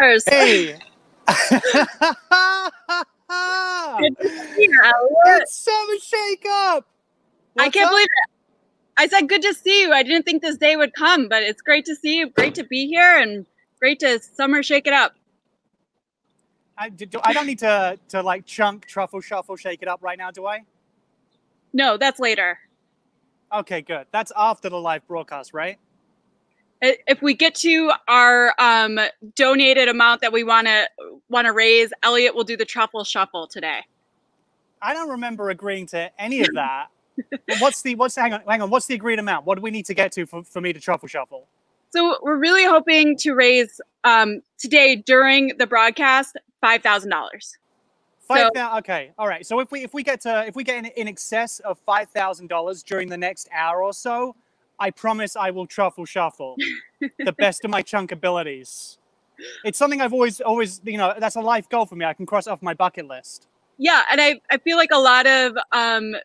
yours. Hey. It's Summer Shake Up. I can't believe it. I said good to see you. I didn't think this day would come, but it's great to see you. Great to be here and great to Summer Shake It Up. I don't need to like chunk, truffle, shuffle, shake it up right now, do I? No, that's later. Okay, good. That's after the live broadcast, right? If we get to our donated amount that we want to raise, Elliot will do the truffle shuffle today. I don't remember agreeing to any of that. Hang on, what's the agreed amount? What do we need to get to for me to truffle shuffle? So we're really hoping to raise today during the broadcast $5,000. Okay, all right. So if we get in excess of $5,000 during the next hour or so, I promise I will truffle shuffle the best of my chunk abilities. It's something I've always, that's a life goal for me. I can cross off my bucket list. Yeah, and I feel like a lot of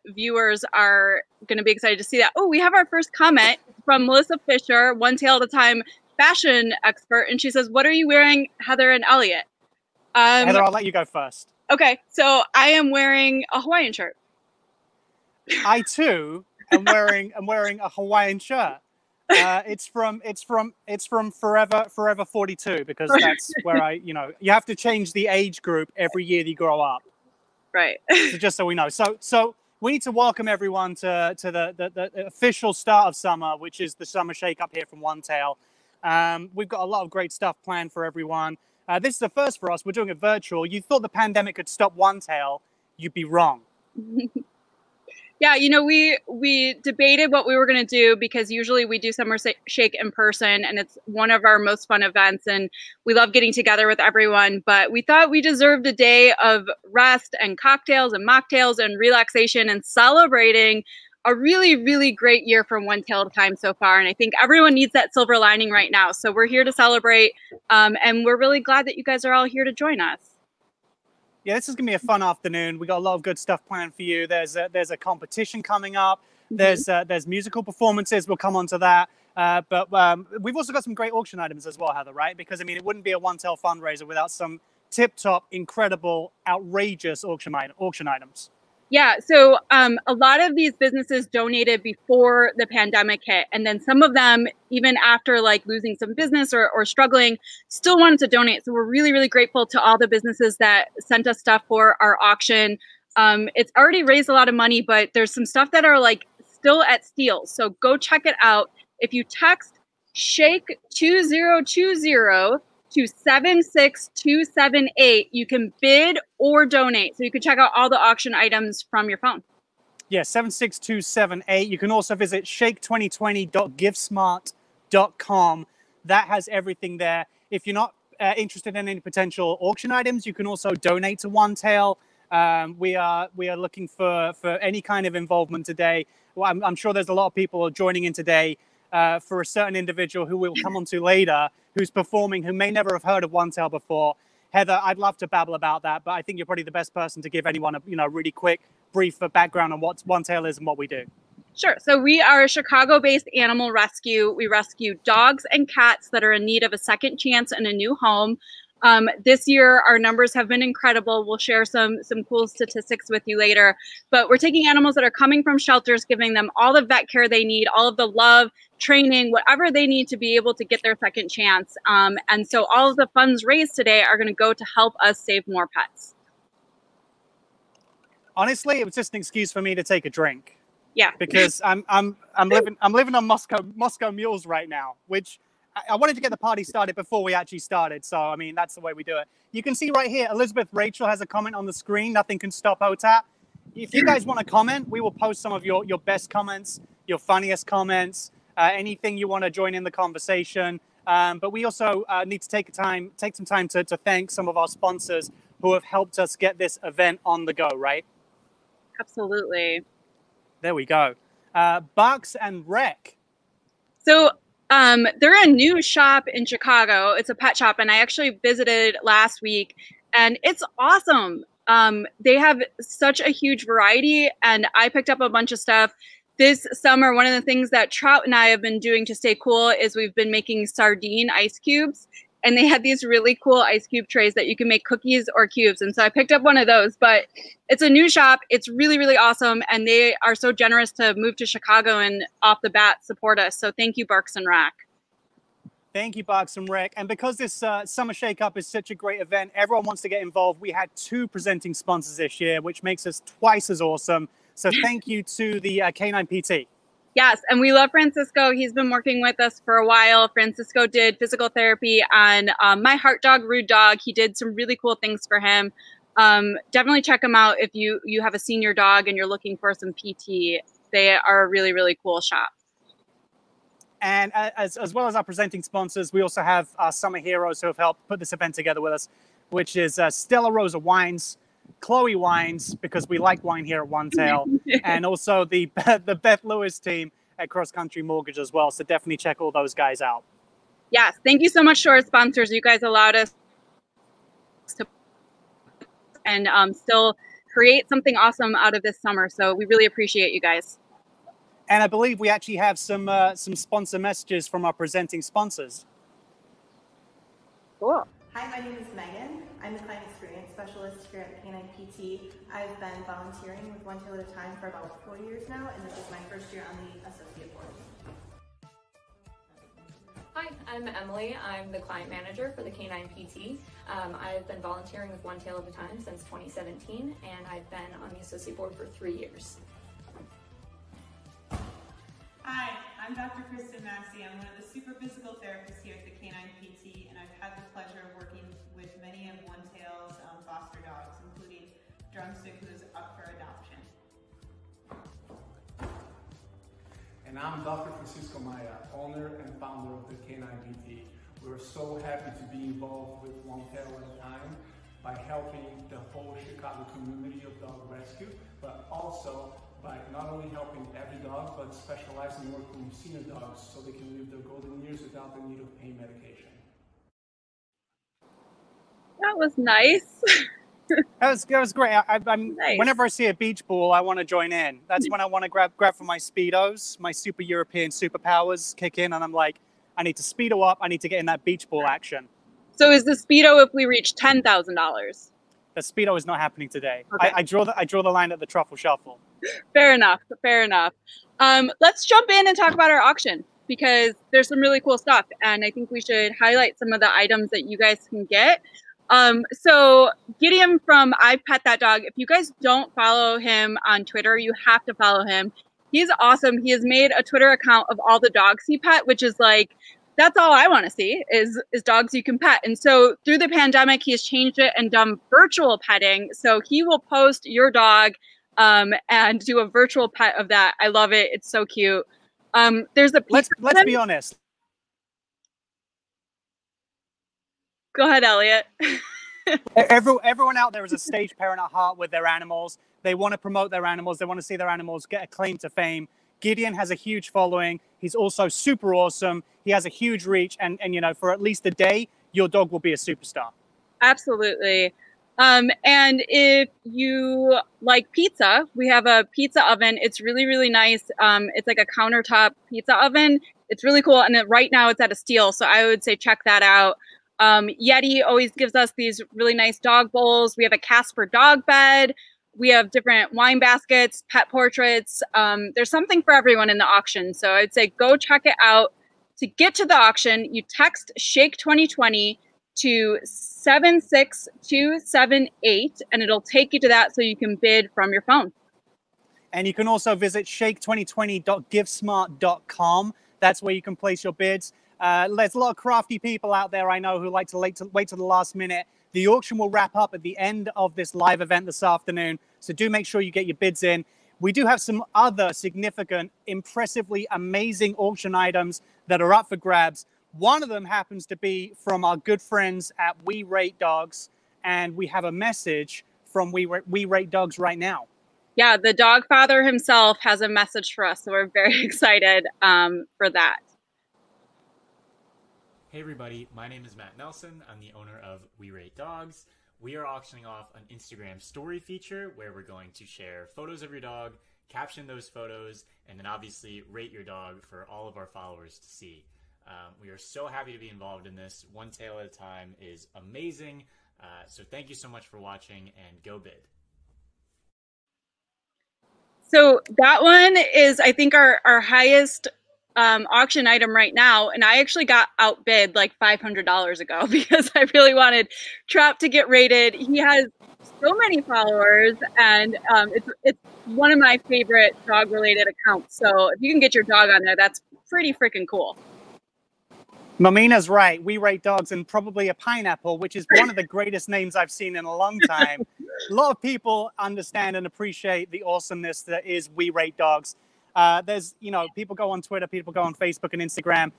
viewers are going to be excited to see that. Oh, we have our first comment from Melissa Fisher, One Tail at a Time fashion expert, and she says, "What are you wearing, Heather and Elliot?" Heather, I'll let you go first. Okay, so I am wearing a Hawaiian shirt. I too am wearing a Hawaiian shirt. It's from Forever 42 because that's where you have to change the age group every year that you grow up. Right. So just so we know. So we need to welcome everyone to the official start of summer, which is the Summer Shake Up here from One Tail. We've got a lot of great stuff planned for everyone. This is the first for us. We're doing it virtual. You thought the pandemic could stop One Tail. You'd be wrong. Yeah, we debated what we were going to do because usually we do Summer Shake in person and it's one of our most fun events and we love getting together with everyone. But we thought we deserved a day of rest and cocktails and mocktails and relaxation and celebrating a really, really great year from One Tail at a Time so far. And I think everyone needs that silver lining right now. So we're here to celebrate and we're really glad that you guys are all here to join us. Yeah, this is gonna be a fun afternoon. We got a lot of good stuff planned for you. There's a competition coming up. There's musical performances. We'll come on to that. But we've also got some great auction items as well, Heather, right? Because I mean, it wouldn't be a One Tail fundraiser without some tip-top, incredible, outrageous auction items. Yeah, so a lot of these businesses donated before the pandemic hit. And then some of them, even after like losing some business or struggling, still wanted to donate. So we're really, really grateful to all the businesses that sent us stuff for our auction. It's already raised a lot of money, but there's some stuff that are like still at steals. So go check it out. If you text Shake 2020 to 76278, you can bid or donate. So you can check out all the auction items from your phone. Yeah, 76278. You can also visit shake2020.givesmart.com. That has everything there. If you're not interested in any potential auction items, you can also donate to One Tail. We are looking for any kind of involvement today. Well, I'm sure there's a lot of people joining in today for a certain individual who we'll come on to later, who's performing, who may never have heard of One Tail before. Heather, I'd love to babble about that, but I think you're probably the best person to give anyone a really quick, brief background on what One Tail is and what we do. Sure. So we are a Chicago-based animal rescue. We rescue dogs and cats that are in need of a second chance and a new home. This year, our numbers have been incredible. We'll share some cool statistics with you later. But we're taking animals that are coming from shelters, giving them all the vet care they need, all of the love, training, whatever they need to be able to get their second chance. And so all of the funds raised today are going to go to help us save more pets. Honestly, it was just an excuse for me to take a drink. Yeah. Because I'm living on Moscow mules right now, which I wanted to get the party started before we actually started. So, I mean, that's the way we do it. You can see right here, Elizabeth Rachel has a comment on the screen. Nothing can stop OTAP. If you guys want to comment, we will post some of your best comments, your funniest comments, anything you want to join in the conversation. But we also need to take some time to thank some of our sponsors who have helped us get this event on the go, right? Absolutely. There we go. Bucks and Rec. So they're a new shop in Chicago. It's a pet shop, and I actually visited last week, and it's awesome. They have such a huge variety, and I picked up a bunch of stuff. This summer, one of the things that Trout and I have been doing to stay cool is we've been making sardine ice cubes. and they had these really cool ice cube trays that you can make cookies or cubes. And so I picked up one of those, but it's a new shop. It's really, really awesome. And they are so generous to move to Chicago and off the bat support us. So thank you, Barks and Rack. Thank you, Barks and Rec. And because this Summer Shake Up is such a great event, everyone wants to get involved. We had 2 presenting sponsors this year, which makes us twice as awesome. So thank you to the Canine PT. Yes, and we love Francisco. He's been working with us for a while. Francisco did physical therapy on my heart dog, Rude Dog. He did some really cool things for him. Definitely check him out if you have a senior dog and you're looking for some PT. They are a really, really cool shop. And as well as our presenting sponsors, we also have our summer heroes who have helped put this event together with us, which is Stella Rosa Wines, Chloe Wines, because we like wine here at One Tail, and also the Beth Lewis team at Cross Country Mortgage as well. So definitely check all those guys out. Yes, thank you so much to our sponsors. You guys allowed us to and still create something awesome out of this summer. So we really appreciate you guys. And I believe we actually have some sponsor messages from our presenting sponsors. Cool. Hi, my name is Megan. I'm the Client Experience Specialist here at Canine PT. I've been volunteering with One Tail at a Time for about 4 years now, and this is my first year on the Associate Board. Hi, I'm Emily. I'm the Client Manager for the Canine PT. I've been volunteering with One Tail at a Time since 2017, and I've been on the Associate Board for 3 years. Hi, I'm Dr. Kristen Massey. I'm one of the super physical therapists here at the Canine PT, and I've had the pleasure of working with many of One Tail's foster dogs, including Drumstick, who is up for adoption. And I'm Dr. Francisco Maya, owner and founder of the Canine PT. We're so happy to be involved with One Tail at a Time by helping the whole Chicago community of dog rescue, but also by not only helping every dog, but specializing in working with senior dogs so they can live their golden years without the need of pain medication. That was nice. That was great. I'm Nice. Whenever I see a beach ball, I want to join in. That's when I want to grab for my Speedos, my super European superpowers kick in, and I'm like, I need to Speedo up. I need to get in that beach ball action. So is the Speedo if we reach $10,000? The Speedo is not happening today. Okay. I draw the line at the truffle shuffle. Fair enough. Fair enough. Let's jump in and talk about our auction because there's some really cool stuff, and I think we should highlight some of the items that you guys can get. So Gideon from I Pet That Dog, if you guys don't follow him on Twitter, you have to follow him. He's awesome. He has made a Twitter account of all the dogs he pet, which is like, that's all I want to see is dogs you can pet. And so through the pandemic, he has changed it and done virtual petting. So he will post your dog and do a virtual pet of that. I love it. It's so cute. There's a Let's be honest. Go ahead, Elliot. Everyone out there is a stage parent at heart with their animals. They want to promote their animals. They want to see their animals get a claim to fame. Gideon has a huge following. He's also super awesome. He has a huge reach. And you know, for at least a day, your dog will be a superstar. Absolutely. And if you like pizza, we have a pizza oven. It's really, really nice. It's like a countertop pizza oven. It's really cool. And right now it's at a steal. So I would say check that out. Yeti always gives us these really nice dog bowls. We have a Casper dog bed. We have different wine baskets, pet portraits. There's something for everyone in the auction. So I'd say go check it out. To get to the auction, you text Shake 2020 to 76278 and it'll take you to that so you can bid from your phone. And you can also visit shake2020.givesmart.com. That's where you can place your bids. There's a lot of crafty people out there I know who like to wait to the last minute. The auction will wrap up at the end of this live event this afternoon, so do make sure you get your bids in. We do have some other significant, impressively amazing auction items that are up for grabs. One of them happens to be from our good friends at WeRateDogs, and we have a message from WeRateDogs right now. Yeah, the dog father himself has a message for us, so we're very excited for that. Hey everybody, my name is Matt Nelson. I'm the owner of WeRateDogs. We are auctioning off an Instagram story feature where we're going to share photos of your dog, caption those photos, and then obviously rate your dog for all of our followers to see. We are so happy to be involved in this. One tail at a time is amazing. So thank you so much for watching, and go bid. So that one is, I think, our highest auction item right now. And I actually got outbid like $500 ago because I really wanted Trap to get rated. He has so many followers, and it's one of my favorite dog related accounts. So if you can get your dog on there, that's pretty freaking cool. Mamina's right. We Rate Dogs, and probably a pineapple, which is one of the greatest names I've seen in a long time. A lot of people understand and appreciate the awesomeness that is We Rate Dogs. There's, you know, people go on Twitter, people go on Facebook and Instagram.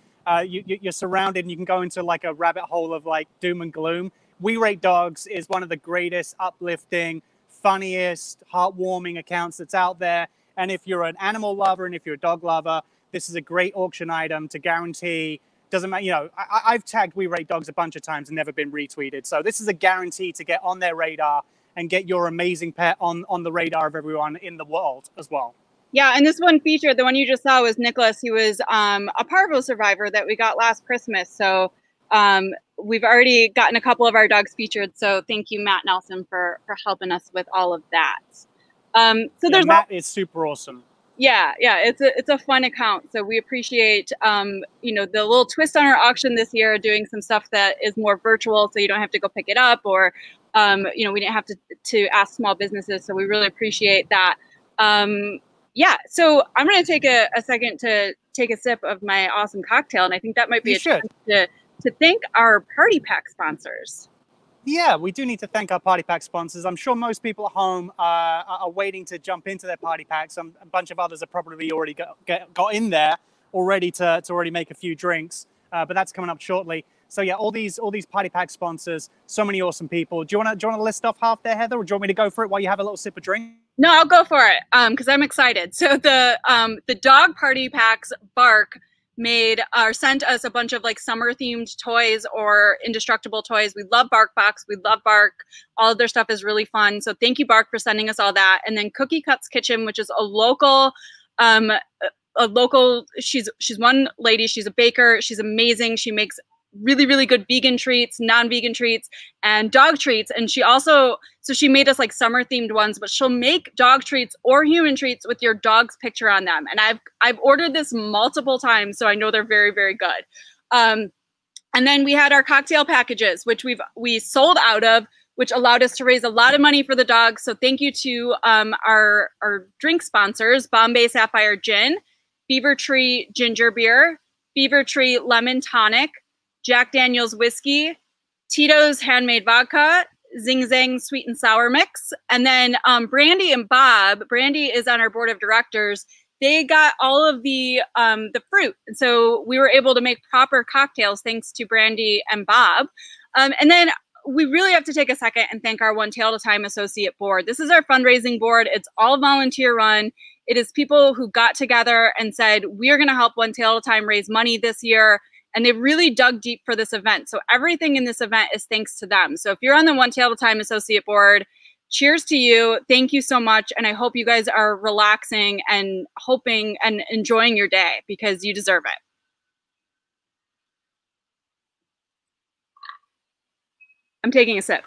You're surrounded, and you can go into like a rabbit hole of like doom and gloom. We Rate Dogs is one of the greatest, uplifting, funniest, heartwarming accounts that's out there. And if you're an animal lover and if you're a dog lover, this is a great auction item to guarantee. Doesn't matter, you know, I've tagged We Rate Dogs a bunch of times and never been retweeted. So this is a guarantee to get on their radar and get your amazing pet on the radar of everyone in the world as well. Yeah, and this one featured, the one you just saw was Nicholas. He was a parvo survivor that we got last Christmas. So we've already gotten a couple of our dogs featured. So thank you, Matt Nelson, for helping us with all of that. There's Matt is super awesome. Yeah, it's a fun account. So we appreciate, you know, the little twist on our auction this year, doing some stuff that is more virtual, so you don't have to go pick it up, or, you know, we didn't have to ask small businesses. So we really appreciate that. Yeah, so I'm going to take a second to take a sip of my awesome cocktail, and I think that might be a chance to thank our party pack sponsors. Yeah, we do need to thank our party pack sponsors. I'm sure most people at home are waiting to jump into their party packs. A bunch of others have probably already got in there already to already make a few drinks, but that's coming up shortly. So yeah, all these party pack sponsors, so many awesome people. Do you want to list off half there, Heather, or do you want me to go for it while you have a little sip of drink? No, I'll go for it because I'm excited. So the dog party packs, Bark, made or sent us a bunch of like summer themed toys or indestructible toys. We love Bark Box. We love Bark. All of their stuff is really fun. So thank you, Bark, for sending us all that. And then Cookie Cuts Kitchen, which is a local, she's one lady. She's a baker. She's amazing. She makes really, really good vegan treats, non-vegan treats, and dog treats. And she also, so she made us like summer themed ones, but she'll make dog treats or human treats with your dog's picture on them. And I've ordered this multiple times, so I know they're very, very good. And then we had our cocktail packages, which we sold out of, which allowed us to raise a lot of money for the dogs. So thank you to our drink sponsors, Bombay Sapphire Gin, Beaver Tree Ginger Beer, Beaver Tree Lemon Tonic, Jack Daniel's Whiskey, Tito's Handmade Vodka, Zing Zang Sweet and Sour Mix. And then Brandy and Bob, Brandy is on our board of directors. They got all of the fruit. And so we were able to make proper cocktails thanks to Brandy and Bob. And then we really have to take a second and thank our One Tail at a Time associate board. This is our fundraising board. It's all volunteer run. It is people who got together and said, we are going to help One Tail at a Time raise money this year. And they really dug deep for this event. So everything in this event is thanks to them. So if you're on the One Tail at a Time associate board, cheers to you. Thank you so much. And I hope you guys are relaxing and hoping and enjoying your day because you deserve it. I'm taking a sip.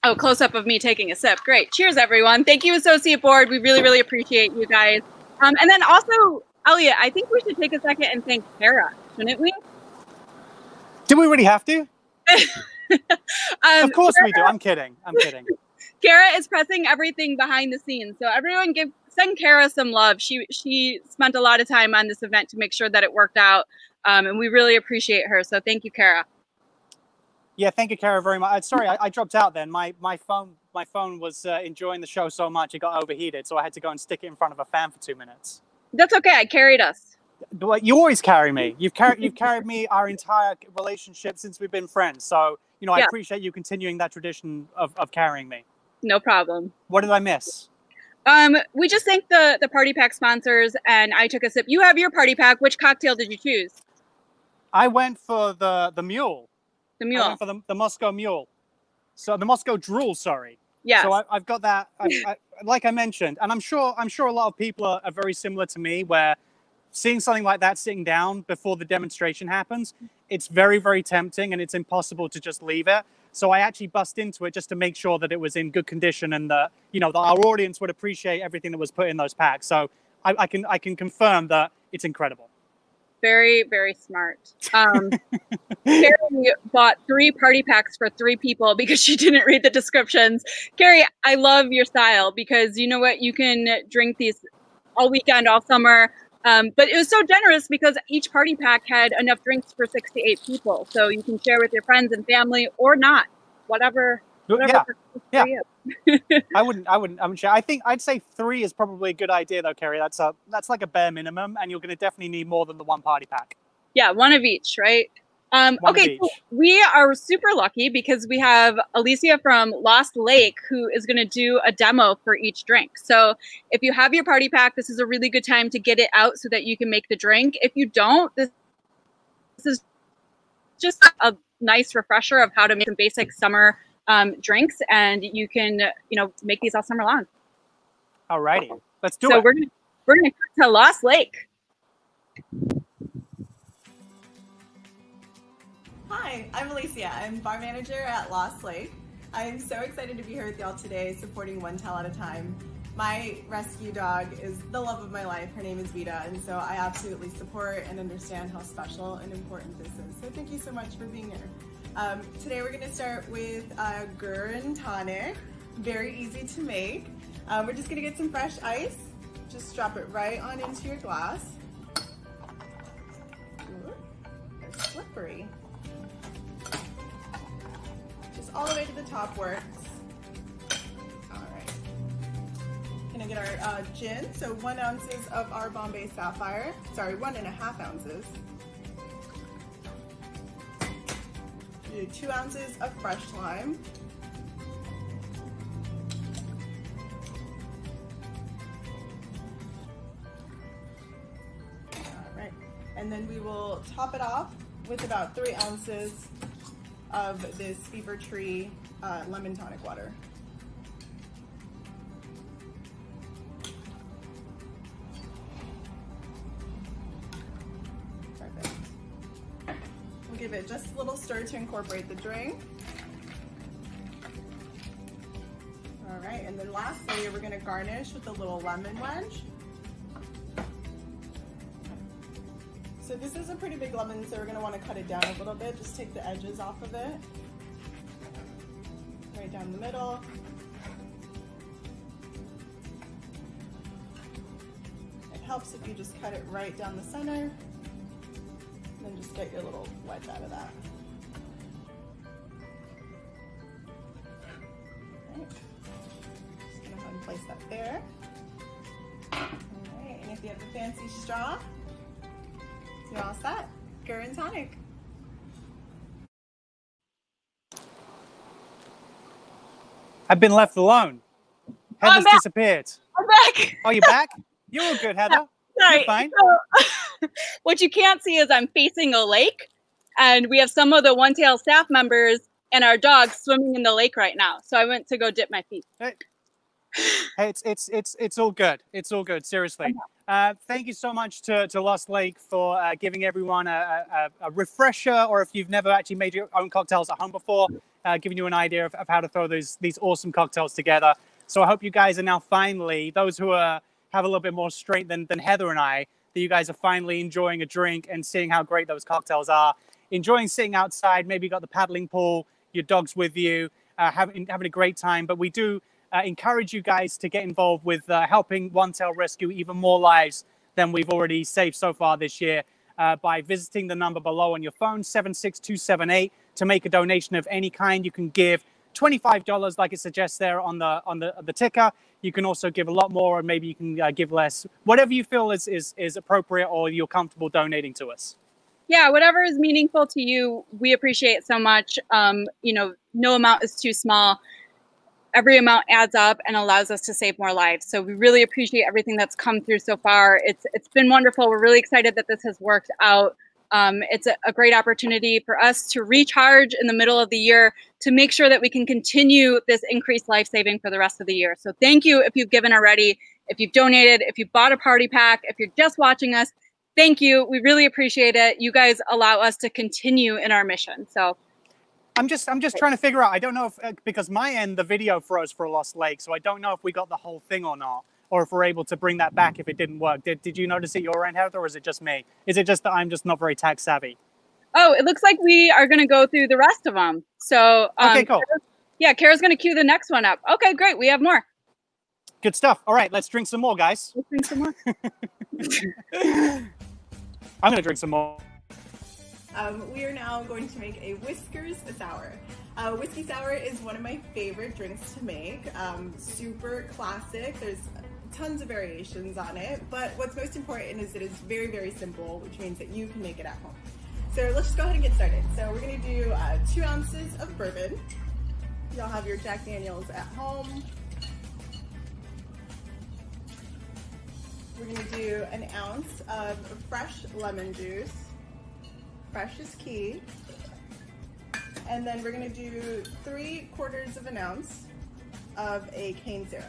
Oh, close up of me taking a sip. Great. Cheers, everyone. Thank you, Associate Board. We really, really appreciate you guys. And then also, Elliot, I think we should take a second and thank Kara, shouldn't we? Do we really have to? Of course we do. I'm kidding. Kara is pressing everything behind the scenes. So everyone send Kara some love. She spent a lot of time on this event to make sure that it worked out. And we really appreciate her. So thank you, Kara. Yeah, thank you, Kara, very much. Sorry, I dropped out then. My phone was enjoying the show so much it got overheated, so I had to go and stick it in front of a fan for 2 minutes. That's okay. I carried us. You always carry me. You've carried me our entire relationship since we've been friends. So yeah. I appreciate you continuing that tradition of carrying me. No problem. What did I miss? We just thanked the party pack sponsors, and I took a sip. You have your party pack. Which cocktail did you choose? I went for the mule. The mule. I went for the Moscow Mule. So the Moscow Drool, sorry. Yes. So I've got that. Like I mentioned, and I'm sure a lot of people are very similar to me, where seeing something like that sitting down before the demonstration happens, it's very, very tempting, and it's impossible to just leave it. So I actually bust into it just to make sure that it was in good condition, and that our audience would appreciate everything that was put in those packs. So I can confirm that it's incredible. Very, very smart. Carrie bought 3 party packs for 3 people because she didn't read the descriptions. Carrie, I love your style because you know what? You can drink these all weekend, all summer. But it was so generous because each party pack had enough drinks for 6 to 8 people. So you can share with your friends and family or not, whatever. Yeah. I wouldn't share. I think I'd say 3 is probably a good idea though, Carrie. That's like a bare minimum, and you're going to definitely need more than the 1 party pack. Yeah, 1 of each, right? Okay, so we are super lucky because we have Alicia from Lost Lake who is going to do a demo for each drink. So if you have your party pack, this is a really good time to get it out so that you can make the drink. If you don't, this is just a nice refresher of how to make some basic summer drinks, and you can make these all summer long. All righty, let's do it. So we're gonna cut to Lost Lake. Hi, I'm Alicia. I'm bar manager at Lost Lake. I'm so excited to be here with y'all today supporting One Tail at a Time. My rescue dog is the love of my life. Her name is Vita, and so I absolutely support and understand how special and important this is. So thank you so much for being here. Today we're going to start with Goin tonic. Very easy to make. We're just going to get some fresh ice. Just drop it right on into your glass. Ooh, they're slippery. Just all the way to the top works. All right. Gonna get our gin. So 1 ounces of our Bombay Sapphire. Sorry, 1.5 ounces. 2 ounces of fresh lime. All right, and then we will top it off with about 3 ounces of this Fever Tree lemon tonic water. Perfect. We'll give it just a little stir to incorporate the drink. All right, and then lastly, we're gonna garnish with a little lemon wedge. So this is a pretty big lemon, so we're gonna wanna cut it down a little bit. Just take the edges off of it. Right down the middle. It helps if you just cut it right down the center. And then just get your little wedge out of that. Right. Just gonna go ahead and place that there. All right, and if you have the fancy straw, you're all set. Goin tonic. I've been left alone. Heather's disappeared. I'm back. Oh, you're back? You're all good, Heather. Sorry. You're fine. So, what you can't see is I'm facing a lake, and we have some of the One Tail staff members and our dogs swimming in the lake right now. So I went to go dip my feet. Hey, it's all good. It's all good. Seriously. Thank you so much to Lost Lake for giving everyone a refresher, or if you've never actually made your own cocktails at home before, giving you an idea of how to throw these awesome cocktails together. So I hope you guys are now finally, those who have a little bit more strength than Heather and I, that you guys are finally enjoying a drink and seeing how great those cocktails are. Enjoying sitting outside, maybe you got the paddling pool, your dog's with you, having a great time. But we do encourage you guys to get involved with helping One Tail rescue even more lives than we've already saved so far this year by visiting the number below on your phone, 76278, to make a donation of any kind. You can give $25, like it suggests there on the ticker. You can also give a lot more, or maybe you can give less. Whatever you feel is appropriate or you're comfortable donating to us. Yeah, whatever is meaningful to you, we appreciate so much. No amount is too small. Every amount adds up and allows us to save more lives. So we really appreciate everything that's come through so far. It's been wonderful. We're really excited that this has worked out. It's a great opportunity for us to recharge in the middle of the year to make sure that we can continue this increased life saving for the rest of the year. So thank you if you've given already, if you've donated, if you bought a party pack, if you're just watching us, thank you. We really appreciate it. You guys allow us to continue in our mission. So I'm just trying to figure out. I don't know if because my end the video froze for Lost Lake, so I don't know if we got the whole thing or not, or if we're able to bring that back if it didn't work. Did you notice it your end, Heather, or is it just me? Is it just that I'm just not very tech savvy? Oh, it looks like we are going to go through the rest of them. So okay, cool. Kara's going to cue the next one up. Okay, great. We have more. Good stuff. All right, let's drink some more, guys. Let's drink some more. I'm going to drink some more. We are now going to make a Whiskers Sour. Whiskey Sour is one of my favorite drinks to make. Super classic. There's tons of variations on it, but what's most important is that it's very, very simple, which means that you can make it at home. So let's just go ahead and get started. So we're going to do 2 ounces of bourbon. You'll have your Jack Daniels at home. We're going to do an ounce of fresh lemon juice. Fresh is key. And then we're going to do 3/4 of an ounce of a cane syrup.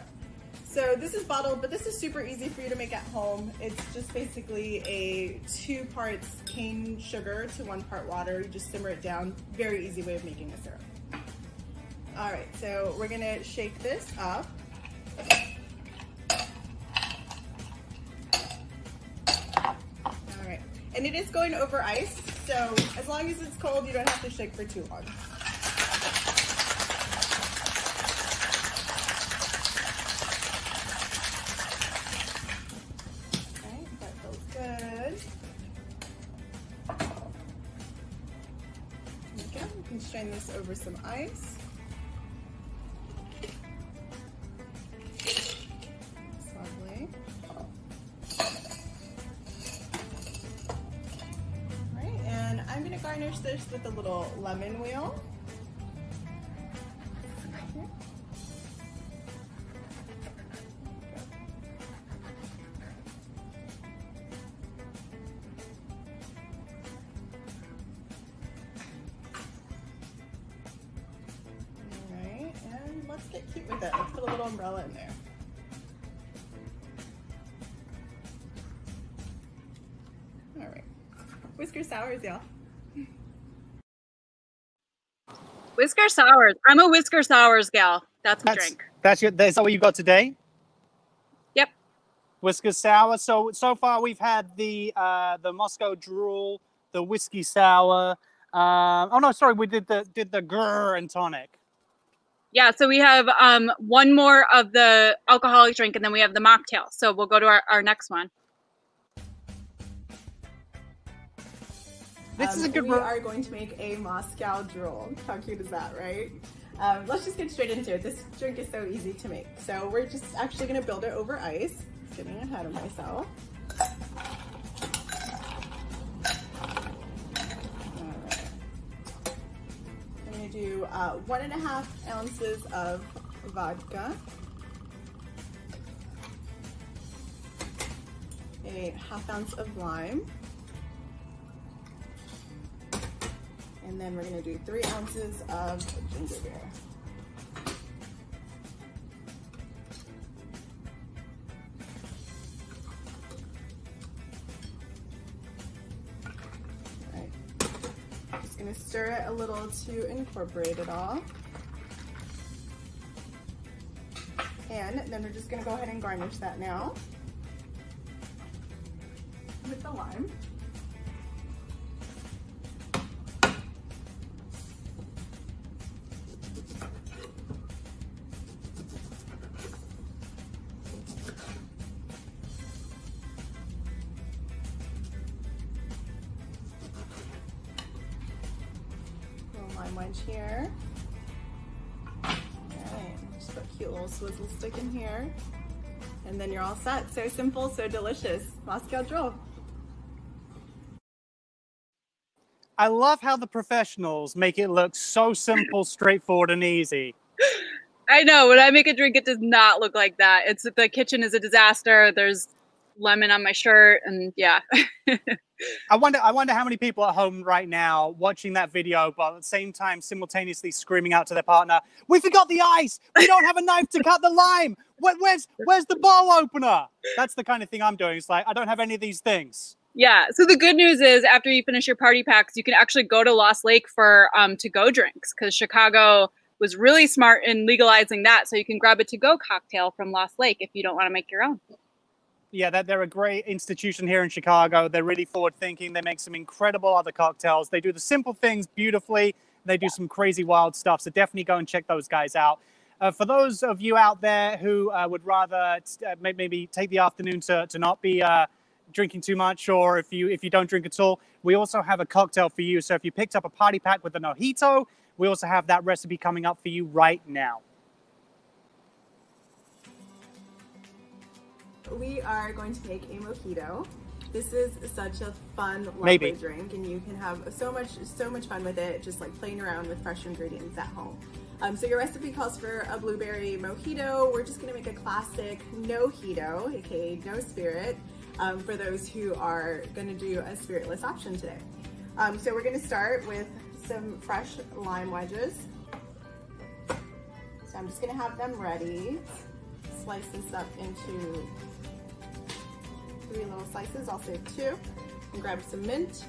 So this is bottled, but this is super easy for you to make at home. It's just basically a 2 parts cane sugar to 1 part water. You just simmer it down. Very easy way of making a syrup. All right, so we're going to shake this up. All right, and it is going over ice. So as long as it's cold, you don't have to shake for too long. Okay, that feels good. Okay, you can strain this over some ice. That's lovely. And I'm going to garnish this with a little lemon wheel. Alright, and let's get cute with it. Let's put a little umbrella in there. Alright. Whisker Sours, y'all. Whisker Sours. I'm a Whisker Sours gal. That's my drink. Is that what you got today? Yep. Whisker Sour. So far we've had the Moscow Drool, the Whiskey Sour. Oh no, sorry, we did the grrr and tonic. Yeah, so we have 1 more of the alcoholic drink, and then we have the mocktail. So we'll go to our next one. This is a good We are going to make a Moscow Drool. How cute is that, right? Let's just get straight into it. This drink is so easy to make. So we're just actually going to build it over ice. Getting ahead of myself. All right. I'm going to do 1.5 ounces of vodka. A 1/2 ounce of lime. And then we're going to do 3 ounces of ginger beer. All right. Just going to stir it a little to incorporate it all. And then we're just going to go ahead and garnish that now with the lime. Lime wedge here. Alright, just put a cute little swizzle stick in here. And then you're all set. So simple, so delicious. Moscow Drool. I love how the professionals make it look so simple, straightforward, and easy. I know. When I make a drink, it does not look like that. The kitchen is a disaster. There's lemon on my shirt, and yeah. I wonder how many people at home right now watching that video, but at the same time simultaneously screaming out to their partner, "We forgot the ice! We don't have a knife to cut the lime! Where's the bowl opener?" That's the kind of thing I'm doing. It's like, I don't have any of these things. Yeah. So the good news is, after you finish your party packs, you can actually go to Lost Lake for to-go drinks, because Chicago was really smart in legalizing that. So you can grab a to-go cocktail from Lost Lake if you don't want to make your own. Yeah, they're a great institution here in Chicago. They're really forward-thinking. They make some incredible other cocktails. They do the simple things beautifully. They do some crazy wild stuff. So definitely go and check those guys out. For those of you out there who would rather maybe take the afternoon to not be drinking too much, or if you don't drink at all, we also have a cocktail for you. So if you picked up a party pack with a mojito, we also have that recipe coming up for you right now. We are going to make a mojito. This is such a fun, lovely drink, and you can have so much fun with it, just like playing around with fresh ingredients at home. So your recipe calls for a blueberry mojito. We're just gonna make a classic no-hito, aka no spirit, for those who are gonna do a spiritless option today. So we're gonna start with some fresh lime wedges. So I'm just gonna have them ready. Slice this up into 3 little slices. I'll save 2. And grab some mint.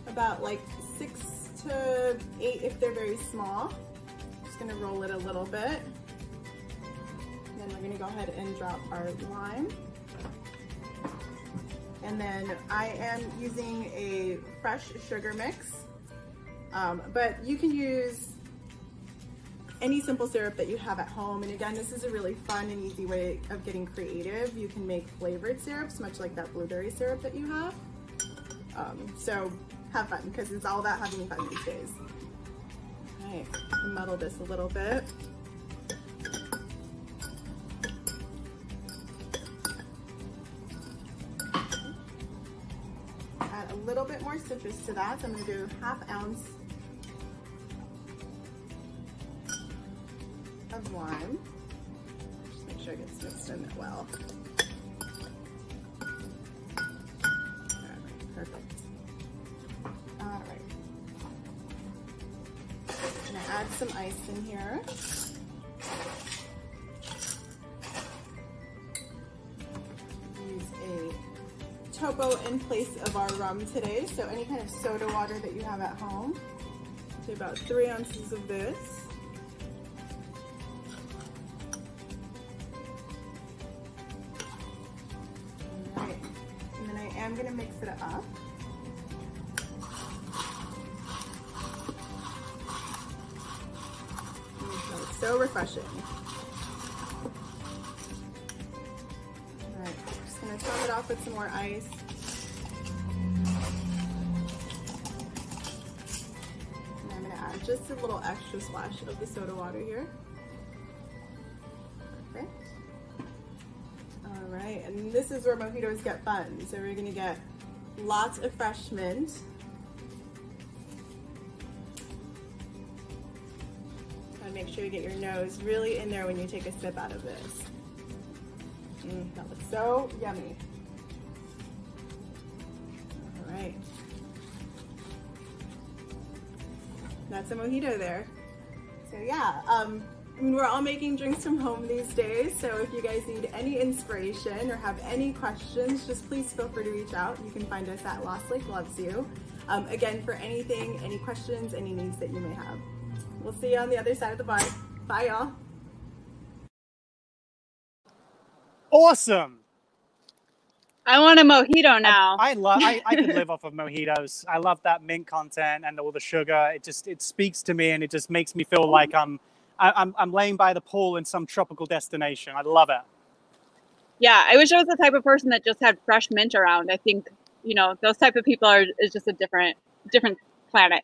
About like 6 to 8 if they're very small. Just gonna roll it a little bit. Then we're gonna go ahead and drop our lime. And then I am using a fresh sugar mix, but you can use any simple syrup that you have at home. And again, this is a really fun and easy way of getting creative. You can make flavored syrups, much like that blueberry syrup that you have. So have fun, because it's all about having fun these days. All right, muddle this a little bit. Add a little bit more citrus to that. So I'm gonna do 1/2 ounce of lime. Just make sure it gets mixed in well. Alright, perfect. Alright. I'm gonna add some ice in here. Use a topo in place of our rum today, so any kind of soda water that you have at home. So about 3 ounces of this. I'm gonna mix it up. It's so refreshing. All right, just gonna top it off with some more ice. And I'm gonna add just a little extra splash of the soda water here. Perfect. All right, and this is where mojitos get fun. So we're gonna get lots of fresh mint. And make sure you get your nose really in there when you take a sip out of this. That looks so yummy. All right. That's a mojito there. So yeah, I mean, we're all making drinks from home these days, so if you guys need any inspiration or have any questions, just please feel free to reach out. You can find us at Lost Lake Loves You. Again, for anything, any questions, any needs that you may have. We'll see you on the other side of the bar. Bye, y'all. Awesome. I want a mojito now. I could live off of mojitos. I love that mint content and all the sugar. It speaks to me, and it just makes me feel like I'm laying by the pool in some tropical destination. I love it. Yeah, I wish I was the type of person that just had fresh mint around. I think, you know, those type of people is just a different planet.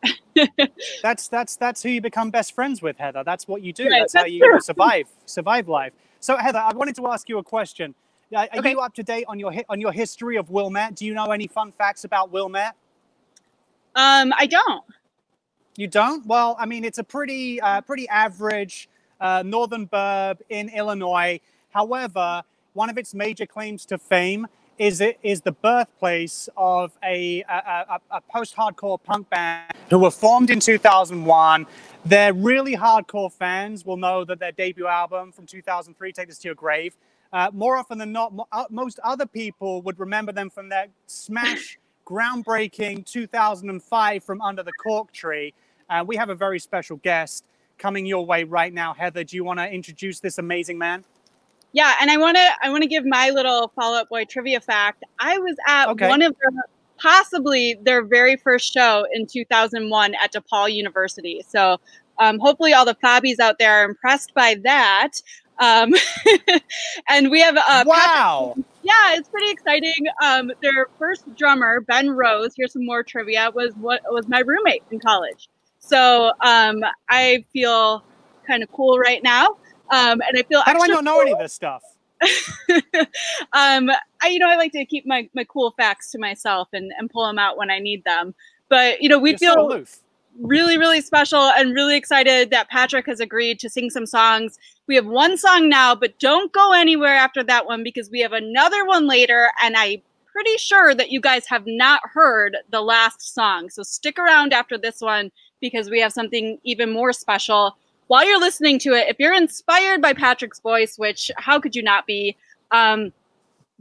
That's who you become best friends with, Heather. That's what you do. Right, that's how you survive life. So Heather, I wanted to ask you a question. Are you up to date on your history of Wilmette? Do you know any fun facts about Wilmette? I don't. You don't? Well, I mean, it's a pretty average northern burb in Illinois. However, one of its major claims to fame is it is the birthplace of a post-hardcore punk band who were formed in 2001. Their really hardcore fans will know that their debut album from 2003, Take This to Your Grave, more often than not, most other people would remember them from their smash, groundbreaking 2005 From Under the Cork Tree. We have a very special guest coming your way right now. Heather, do you want to introduce this amazing man? Yeah, and I want to give my little Fall Out Boy trivia fact. I was at one of their, possibly their very first show in 2001 at DePaul University. So hopefully all the Fabbies out there are impressed by that. And we have wow. Patrick, yeah, it's pretty exciting. Their first drummer, Ben Rose, here's some more trivia, was my roommate in college. So I feel kind of cool right now. And I feel how do I not know any of this stuff? I like to keep my cool facts to myself and pull them out when I need them. But we feel so aloof. Really, really special and really excited that Patrick has agreed to sing some songs. We have one song now, but don't go anywhere after that one because we have another one later, and I'm pretty sure that you guys have not heard the last song. So stick around after this one because we have something even more special. While you're listening to it, if you're inspired by Patrick's voice, which how could you not be,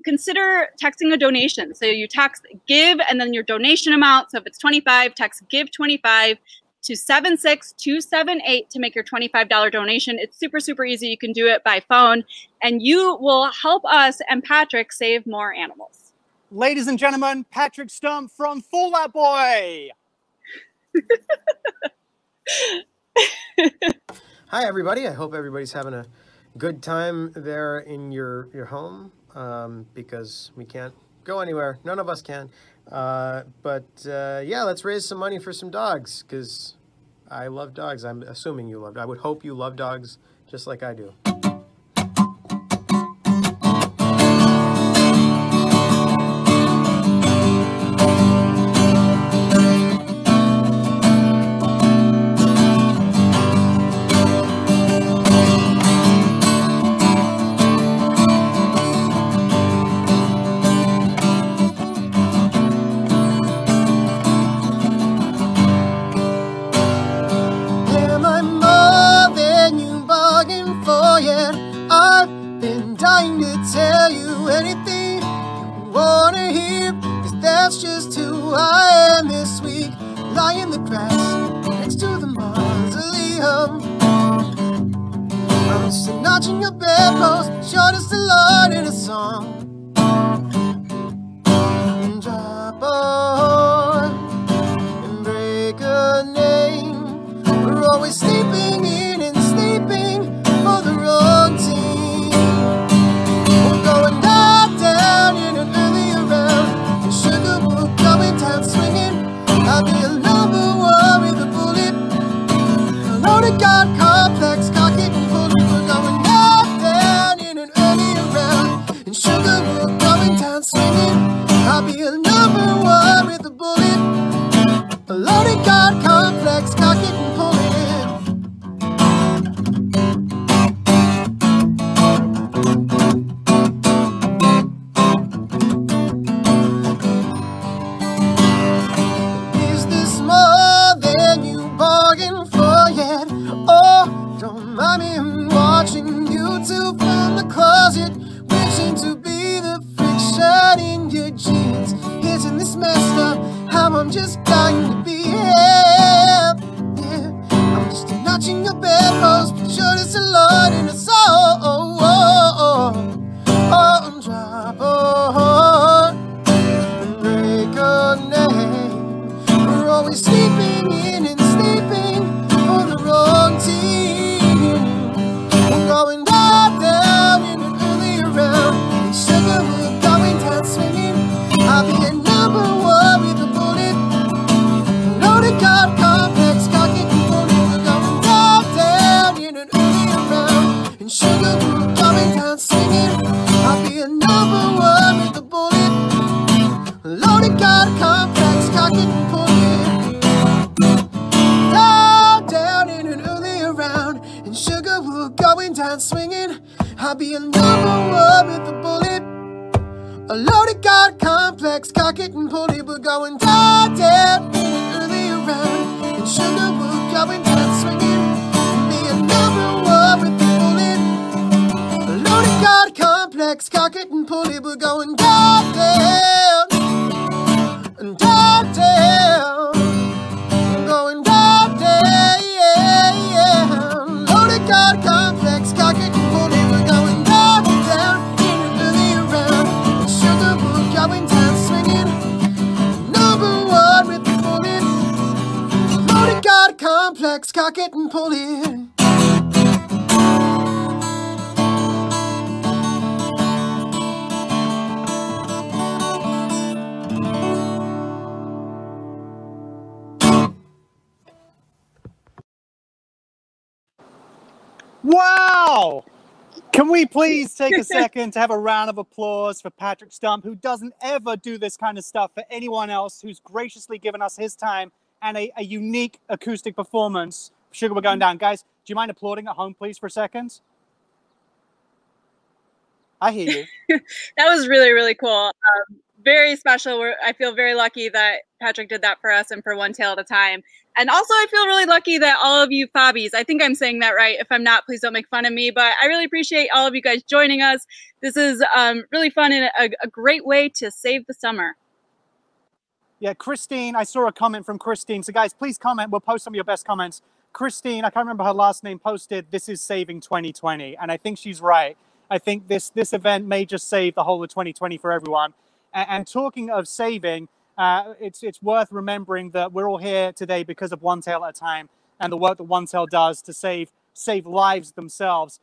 consider texting a donation. So you text GIVE and then your donation amount. So if it's $25, text GIVE 25 to 76278 to make your $25 donation. It's super, super easy. You can do it by phone, and you will help us and Patrick save more animals. Ladies and gentlemen, Patrick Stump from Fall Out Boy. Hi, everybody. I hope everybody's having a good time there in your home because we can't go anywhere. None of us can. Yeah, let's raise some money for some dogs because I love dogs. I'm assuming you love dogs. I would hope you love dogs just like I do. I'll be a number one with a bullet. A loaded guard complex, cock it and pull it. We're going down, down, early around. And sugar, we're going down, swinging. Be a number one with a bullet. A loaded guard complex, cock it and pull it. We're going down, down, and down, down. We're going down, down. Loaded guard complex, cock it and pull it. We're going down, down, early around. Going down swinging, number one with the bullet. Loaded guard complex, cock it and pull it. Wow! Can we please take a second to have a round of applause for Patrick Stump, who doesn't ever do this kind of stuff for anyone else, who's graciously given us his time and a unique acoustic performance. Sugar, we're going down. Guys, do you mind applauding at home, please, for a second? I hear you. That was really, really cool. Very special. I feel very lucky that Patrick did that for us and for One Tail at a Time. And also, I feel really lucky that all of you Fobbies, I think I'm saying that right. If I'm not, please don't make fun of me. But I really appreciate all of you guys joining us. This is really fun and a great way to save the summer. Yeah, Christine, I saw a comment from Christine. So guys, please comment. We'll post some of your best comments. Christine, I can't remember her last name, posted, "This is saving 2020." And I think she's right. I think this event may just save the whole of 2020 for everyone. And talking of saving, it's worth remembering that we're all here today because of One Tail at a Time and the work that One Tail does to save lives themselves.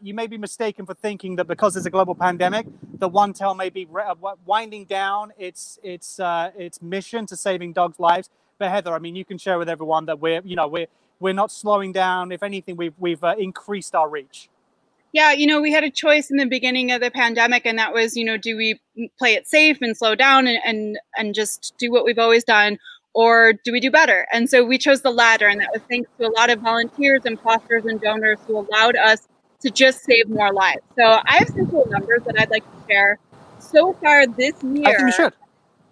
You may be mistaken for thinking that because there's a global pandemic, that One Tail may be winding down its mission to saving dogs' lives. But Heather, I mean, you can share with everyone that we're not slowing down. If anything, we've increased our reach. Yeah, we had a choice in the beginning of the pandemic, and that was, do we play it safe and slow down and just do what we've always done, or do we do better? And so we chose the latter, and that was thanks to a lot of volunteers and fosters and donors who allowed us to just save more lives. So I have some cool numbers that I'd like to share. So far this year, I think you should.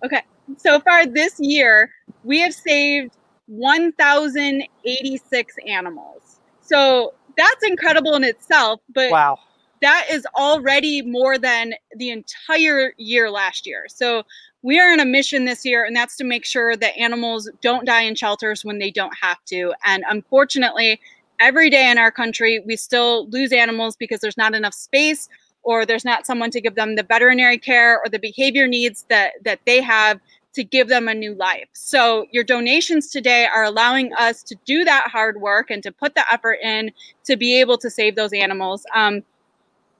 Okay. So far this year, we have saved 1,086 animals. So that's incredible in itself, but wow, that is already more than the entire year last year. So we are on a mission this year, and that's to make sure that animals don't die in shelters when they don't have to. And unfortunately, every day in our country, we still lose animals because there's not enough space, or there's not someone to give them the veterinary care or the behavior needs that they have to give them a new life. So your donations today are allowing us to do that hard work and to put the effort in to be able to save those animals. I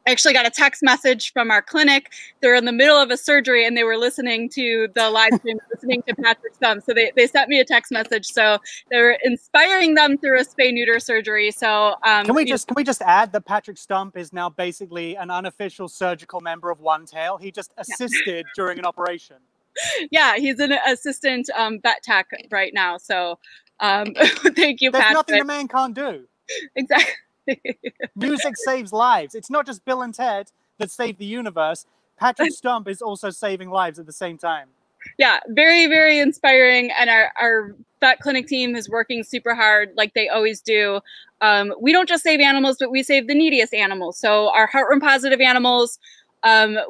actually got a text message from our clinic. They're in the middle of a surgery and they were listening to the live stream, listening to Patrick Stump. So they sent me a text message. So they're inspiring them through a spay-neuter surgery. So can we just add that Patrick Stump is now basically an unofficial surgical member of One Tail? He just assisted during an operation. Yeah, he's an assistant vet tech right now. So thank you, Patrick. There's nothing a man can't do. Exactly. Music saves lives. It's not just Bill and Ted that save the universe. Patrick Stump is also saving lives at the same time. Yeah, very, very inspiring. And our vet clinic team is working super hard like they always do. We don't just save animals, but we save the neediest animals. So our heartworm positive animals,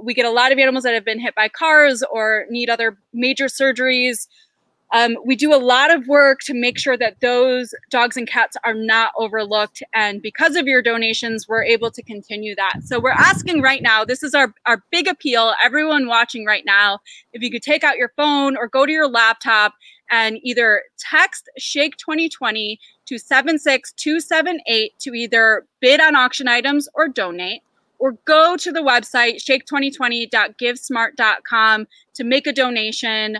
we get a lot of animals that have been hit by cars or need other major surgeries. We do a lot of work to make sure that those dogs and cats are not overlooked. And because of your donations, we're able to continue that. So we're asking right now, this is our big appeal, everyone watching right now, if you could take out your phone or go to your laptop and either text Shake 2020 to 76278 to either bid on auction items or donate, or go to the website shake2020.givesmart.com to make a donation,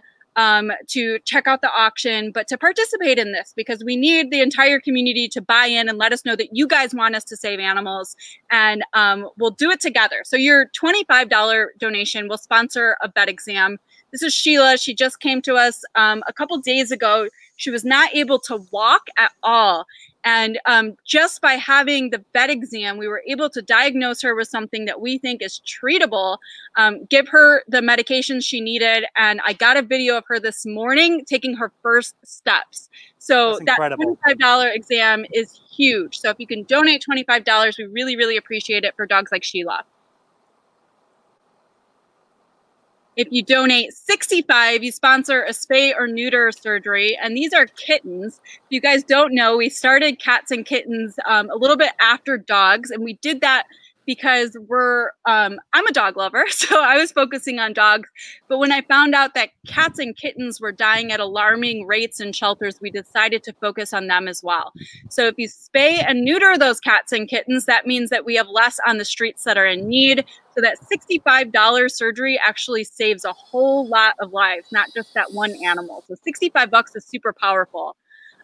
to check out the auction, but to participate in this, because we need the entire community to buy in and let us know that you guys want us to save animals, and we'll do it together. So your $25 donation will sponsor a vet exam. This is Sheila. She just came to us a couple days ago. She was not able to walk at all. And just by having the vet exam, we were able to diagnose her with something that we think is treatable, give her the medications she needed. And I got a video of her this morning taking her first steps. So that $25 exam is huge. So if you can donate $25, we really, really appreciate it for dogs like Sheila. If you donate $65, you sponsor a spay or neuter surgery. And these are kittens. If you guys don't know, we started cats and kittens a little bit after dogs. And we did that because I'm a dog lover, so I was focusing on dogs. But when I found out that cats and kittens were dying at alarming rates in shelters, we decided to focus on them as well. So if you spay and neuter those cats and kittens, that means that we have less on the streets that are in need. So that $65 surgery actually saves a whole lot of lives, not just that one animal. So $65 is super powerful.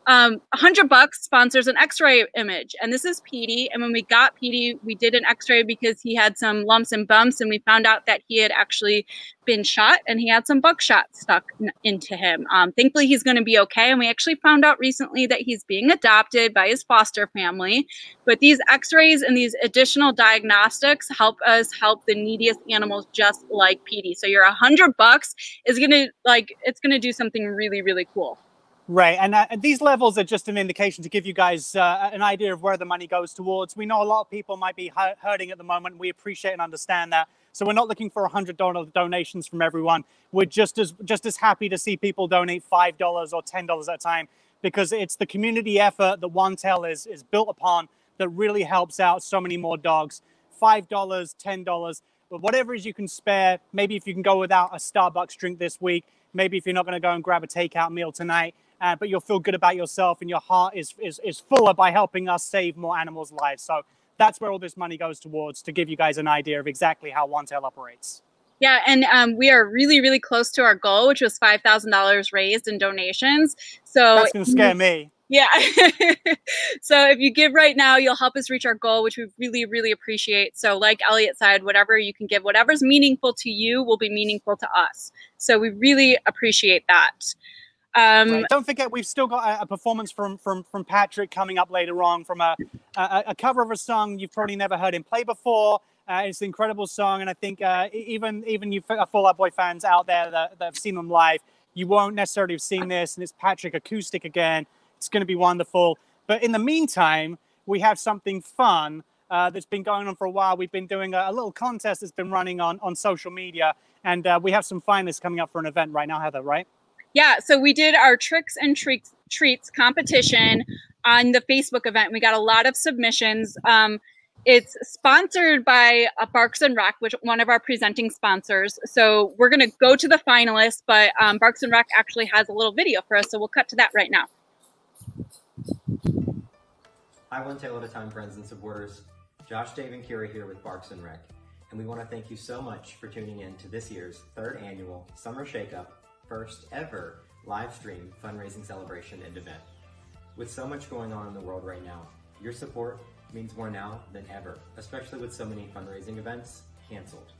$100 sponsors an x-ray image, and this is Petey. And when we got Petey, we did an x-ray because he had some lumps and bumps, and we found out that he had actually been shot and he had some buckshot stuck into him. Thankfully, he's going to be okay. And we actually found out recently that he's being adopted by his foster family. But these x-rays and these additional diagnostics help us help the neediest animals just like Petey. So your $100 is going to it's going to do something really, really cool. Right, and these levels are just an indication to give you guys an idea of where the money goes towards. We know a lot of people might be hurting at the moment. We appreciate and understand that. So we're not looking for $100 donations from everyone. We're just as happy to see people donate $5 or $10 at a time, because it's the community effort that OneTail is built upon that really helps out so many more dogs. $5, $10, but whatever it is you can spare. Maybe if you can go without a Starbucks drink this week, maybe if you're not going to go and grab a takeout meal tonight, but you'll feel good about yourself and your heart is fuller by helping us save more animals' lives. So that's where all this money goes towards, to give you guys an idea of exactly how OneTail operates. Yeah, and we are really, really close to our goal, which was $5,000 raised in donations. So that's going to scare me. Yeah. So if you give right now, you'll help us reach our goal, which we really, really appreciate. So like Elliot said, whatever you can give, whatever's meaningful to you will be meaningful to us. So we really appreciate that. Right. Don't forget, we've still got a performance from Patrick coming up later on, from a cover of a song you've probably never heard him play before. It's an incredible song, and I think even you Fall Out Boy fans out there that have seen them live, you won't necessarily have seen this, and it's Patrick acoustic again. It's going to be wonderful. But in the meantime, we have something fun that's been going on for a while. We've been doing a little contest that's been running on social media, and we have some finalists coming up for an event right now, Heather, right? Yeah, so we did our Tricks and Treats competition on the Facebook event. We got a lot of submissions. It's sponsored by Barks and Rec, which one of our presenting sponsors. So we're going to go to the finalists, but Barks and Rec actually has a little video for us, so we'll cut to that right now. Hi, OneTail at a Time friends and supporters. Josh, Dave, and Kira here with Barks and Rec, and we want to thank you so much for tuning in to this year's 3rd annual Summer Shakeup, first ever live stream fundraising celebration and event. With so much going on in the world right now, your support means more now than ever, especially with so many fundraising events canceled.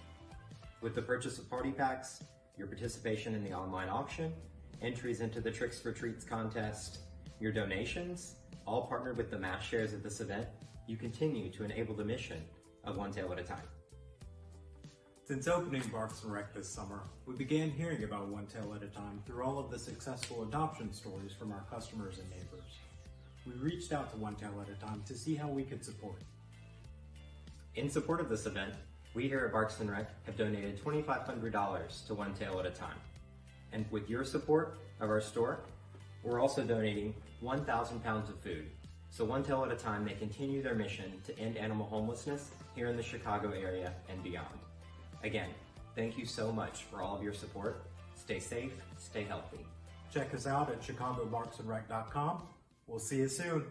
With the purchase of party packs, your participation in the online auction, entries into the Tricks for Treats contest, your donations, all partnered with the mass shares of this event, you continue to enable the mission of OneTail at a Time. Since opening Barks and Rec this summer, we began hearing about OneTail at a Time through all of the successful adoption stories from our customers and neighbors. We reached out to OneTail at a Time to see how we could support. In support of this event, we here at Barks and Rec have donated $2,500 to OneTail at a Time. And with your support of our store, we're also donating 1,000 pounds of food, so OneTail at a Time may continue their mission to end animal homelessness here in the Chicago area and beyond. Again, thank you so much for all of your support. Stay safe, stay healthy. Check us out at chicagobarksandrec.com. We'll see you soon.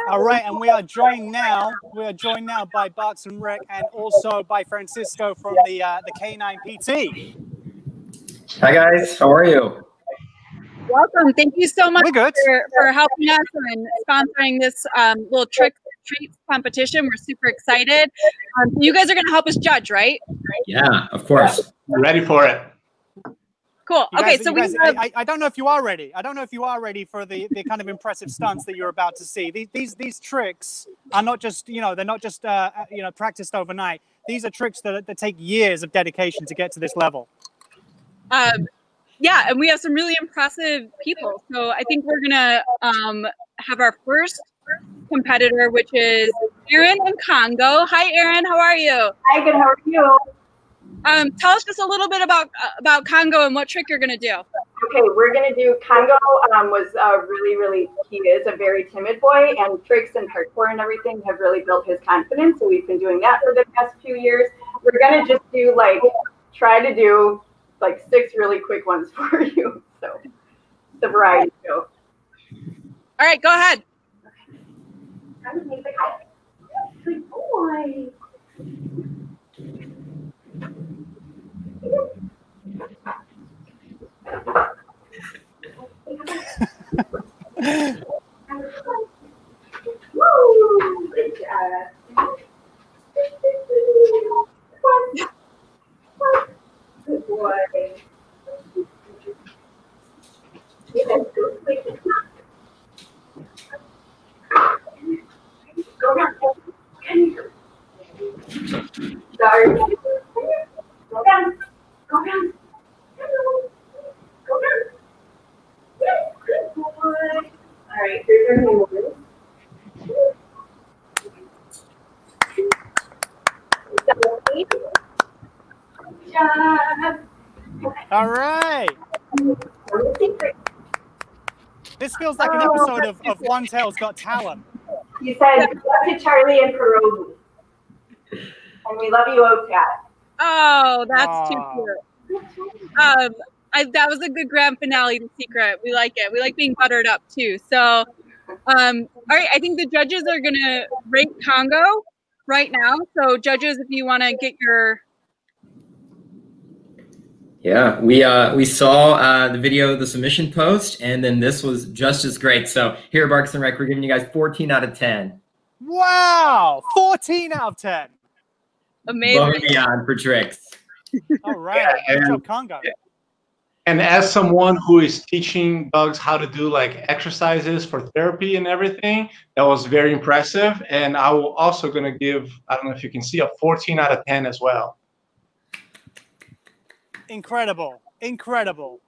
All right, and we are joined now by Barks and Rec, and also by Francisco from the K9 PT. Hi guys, how are you? Welcome. Thank you so much for helping us and sponsoring this little Tricks and Treats competition. We're super excited. You guys are going to help us judge, right? Yeah, of course. We're ready for it. Cool. You Okay, guys, so you we guys, have, I don't know if you are ready. I don't know if you are ready for the kind of impressive stunts that you're about to see. These tricks are not just, they're not just, practiced overnight. These are tricks that take years of dedication to get to this level. yeah, and we have some really impressive people. So I think we're gonna have our first competitor, which is Erin in Congo. Hi, Erin. How are you? Hi, good. How are you? Tell us just a little bit about Congo and what trick you're gonna do. Okay, we're gonna do Congo. Was really he is a very timid boy, and tricks and parkour and everything have really built his confidence. So we've been doing that for the past few years. We're gonna just do try to do 6 really quick ones for you. So the variety show. All right, go ahead. Good boy. Woo! Good job. Good boy. Go down. Sorry. Go down. Go down. Go down. Yes, good boy. All right, here's our new one. Good job. All right. This feels like an episode of One Tail's Got Talent. You said love to Charlie and Pierogi. And we love you, OTAT. Oh, that's too cute. That was a good grand finale to Secret. We like it. We like being buttered up too. So, all right, I think the judges are gonna rate Congo right now. So, judges, if you want to get your Yeah, we saw the video, the submission post, and then this was just as great. So here at Barks and Rec, we're giving you guys 14 out of 10. Wow, 14 out of 10. Amazing. Above and beyond for tricks. All right, good job, Congo. And as someone who is teaching dogs how to do exercises for therapy and everything, that was very impressive. And I will also gonna give, I don't know if you can see, a 14 out of 10 as well. Incredible. Incredible.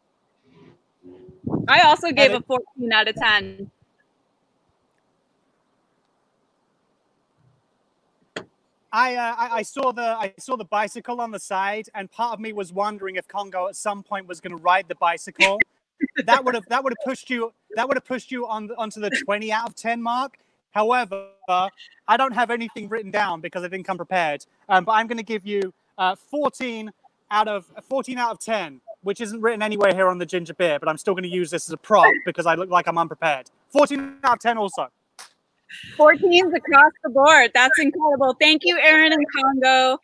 I also gave a 14 out of 10. I saw the bicycle on the side, and part of me was wondering if Congo at some point was going to ride the bicycle. that would have pushed you onto the 20 out of 10 mark. However, I don't have anything written down because I didn't come prepared. But I'm going to give you 14 out of 10, which isn't written anywhere here on the ginger beer, but I'm still going to use this as a prop because I look like I'm unprepared. 14 out of 10 also. 14s across the board. That's incredible. Thank you, Erin and Congo.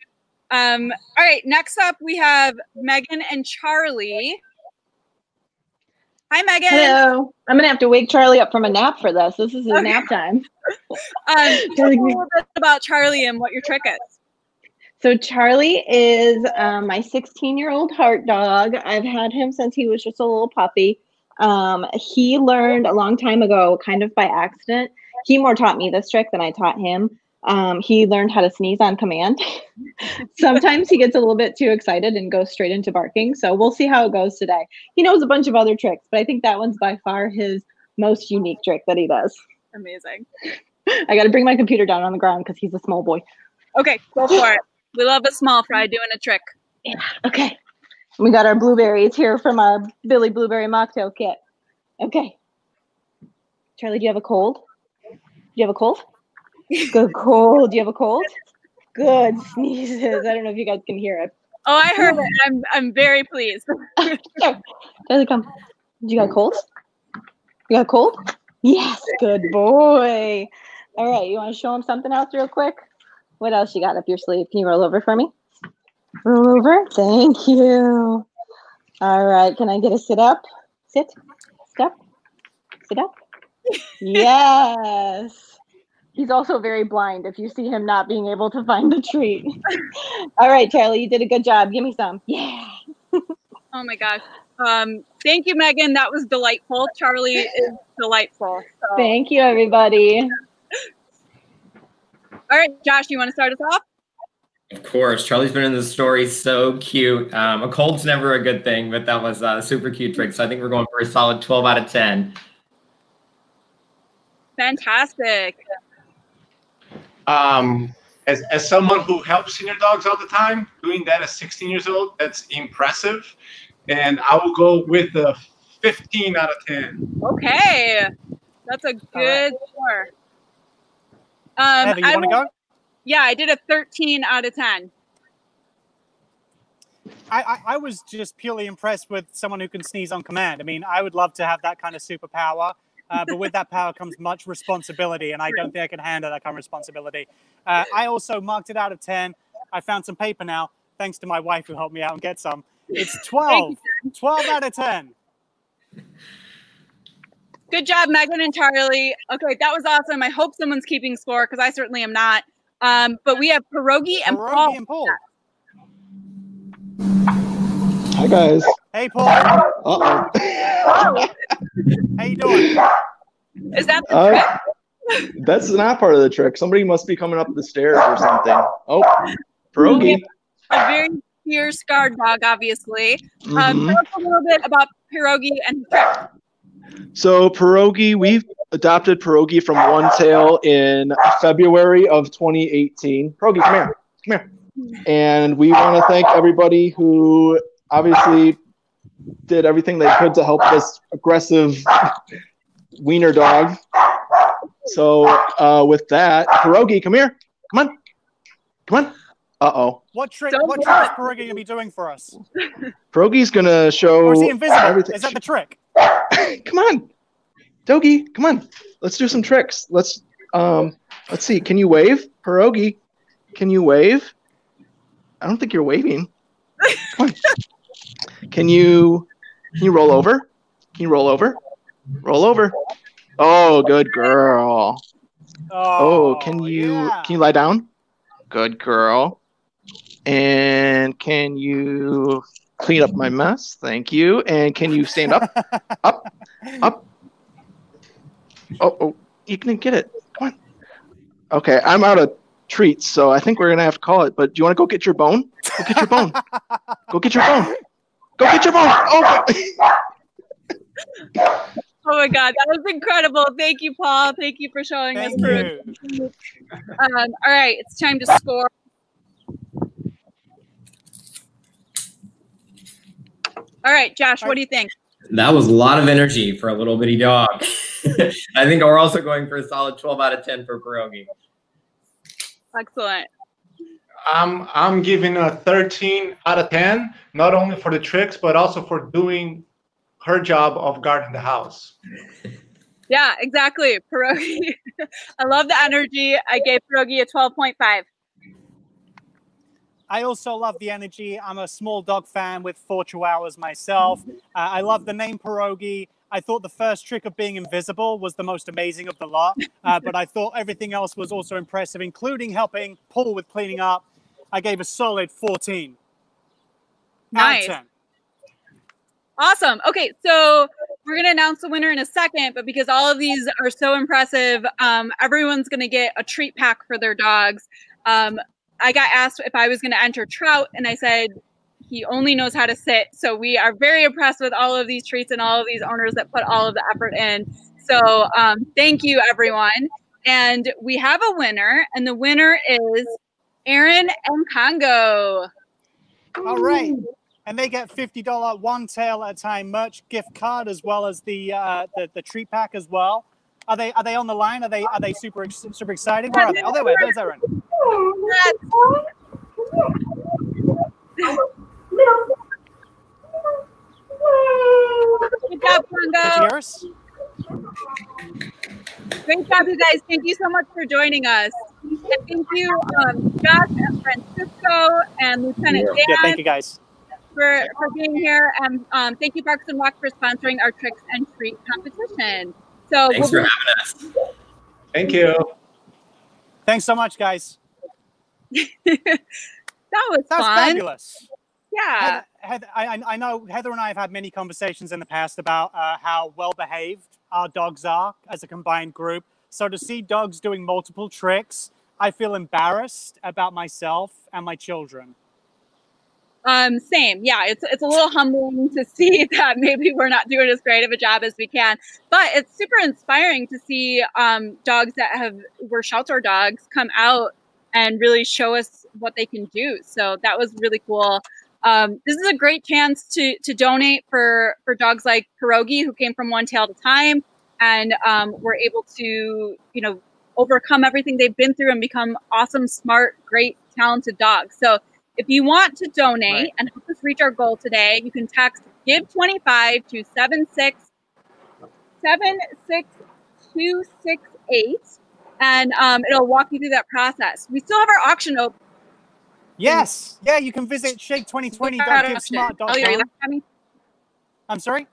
All right, next up we have Megan and Charlie. Hi, Megan. Hello. I'm going to have to wake Charlie up from a nap for this. This is his nap time. Tell me a little bit about Charlie and what your trick is. So Charlie is my 16-year-old heart dog. I've had him since he was just a little puppy. He learned a long time ago, kind of by accident. He more taught me this trick than I taught him. He learned how to sneeze on command. Sometimes he gets a little bit too excited and goes straight into barking. So we'll see how it goes today. He knows a bunch of other tricks, but I think that one's by far his most unique trick that he does. Amazing. I got to bring my computer down on the ground because he's a small boy. Okay, go for it. We love a small fry doing a trick. Yeah, okay. We got our blueberries here from our Billy Blueberry Mocktail kit. Okay. Charlie, do you have a cold? Do you have a cold? Good cold. Do you have a cold? Good sneezes. I don't know if you guys can hear it. Oh, I heard it. I'm very pleased. Charlie, come. Do you got a cold? You got a cold? Yes. Good boy. All right. You want to show him something else real quick? What else you got up your sleeve? Can you roll over for me? Roll over. Thank you. All right. Can I get a sit up? Sit. Step. Sit up. Yes. He's also very blind if you see him not being able to find the treat. All right, Charlie, you did a good job. Give me some. Yeah. Oh my gosh. Thank you, Megan. That was delightful. Charlie is delightful. So. Thank you, everybody. All right, Josh, you want to start us off? Of course. Charlie's been in the story. So cute. A cold's never a good thing, but that was a super cute trick. So I think we're going for a solid 12 out of 10. Fantastic. As someone who helps senior dogs all the time, doing that at 16 years old, that's impressive. And I will go with the 15 out of 10. Okay. That's a good score. Heather, you want to go? Yeah, I did a 13 out of 10. I was just purely impressed with someone who can sneeze on command. I mean, I would love to have that kind of superpower, but with that power comes much responsibility, and I don't think I can handle that kind of responsibility. I also marked it out of 10. I found some paper now, thanks to my wife who helped me out and get some. It's 12. 12 out of 10. Good job, Megan and Charlie. Okay, that was awesome. I hope someone's keeping score because I certainly am not. But we have Pierogi and Paul. Hi, guys. Hey, Paul. Uh-oh. How you doing? Is that the trick? That's not part of the trick. Somebody must be coming up the stairs or something. Oh, Pierogi. A very fierce guard dog, obviously. Tell us a little bit about Pierogi and his trick. So Pierogi, we've adopted Pierogi from One Tail in February of 2018. Pierogi, come here. Come here. And we want to thank everybody who obviously did everything they could to help this aggressive wiener dog. So with that, Pierogi, come here. Come on. Come on. Uh-oh. What trick is Pierogi going to be doing for us? Pierogi's going to show Or is he invisible? everything. Is that the trick? Come on. Dogi, come on. Let's do some tricks. Let's see. Can you wave? Pierogi, can you wave? I don't think you're waving. Come on. Can you roll over? Can you roll over? Roll over. Oh, good girl. Oh, can you lie down? Good girl. And can you clean up my mess? Thank you. And can you stand up? Up. Up. Oh, you can get it. Come on. Okay, I'm out of treats, so I think we're going to have to call it. But do you want to go get your bone? Go get your bone. Go get your bone. Go get your bone. Oh, oh my God, that was incredible. Thank you, Paul. Thank you for showing us. All right, it's time to score. All right, Josh, what do you think? That was a lot of energy for a little bitty dog. I think we're also going for a solid 12 out of 10 for Pierogi. Excellent. I'm giving a 13 out of 10, not only for the tricks, but also for doing her job of guarding the house. Yeah, exactly. Pierogi. I love the energy. I gave Pierogi a 12.5. I also love the energy. I'm a small dog fan with 4 Chihuahuas myself. I love the name Pierogi. I thought the first trick of being invisible was the most amazing of the lot, but I thought everything else was also impressive, including helping Paul with cleaning up. I gave a solid 14. Nice. Out of 10. Awesome. Okay, so we're going to announce the winner in a second, but because all of these are so impressive, everyone's going to get a treat pack for their dogs. I got asked if I was going to enter Trout, and I said he only knows how to sit. So we are very impressed with all of these treats and all of these owners that put all of the effort in. So thank you, everyone. And we have a winner, and the winner is Aaron and Congo. All right. And they get $50 One Tail at a Time merch gift card, as well as the treat pack as well. Are they on the line? Are they super excited? Where are they? Oh, there's Aaron. Good job, Congo. Cheers. Great job, you guys. Thank you so much for joining us. And thank you, Josh and Francisco and Lieutenant Dan. Yeah, thank you, guys. For being here. And thank you, Parks and Rec, for sponsoring our Tricks and Treat competition. So Thanks for having us. Thank you. Thanks so much, guys. That was fun. Fabulous. Yeah. Heather, I know Heather and I have had many conversations in the past about how well behaved our dogs are as a combined group. So to see dogs doing multiple tricks, I feel embarrassed about myself and my children. Same. Yeah, it's a little humbling to see that maybe we're not doing as great of a job as we can, but it's super inspiring to see dogs that were shelter dogs come out and really show us what they can do. So that was really cool. This is a great chance to donate for dogs like Pierogi, who came from One Tail at a Time, and were able to, overcome everything they've been through and become awesome, smart, great, talented dogs. So if you want to donate and help us reach our goal today, you can text GIVE25 to 76268, and it'll walk you through that process. We still have our auction open. Yes. Yeah, you can visit shake2020.givesmart.com. I'm sorry?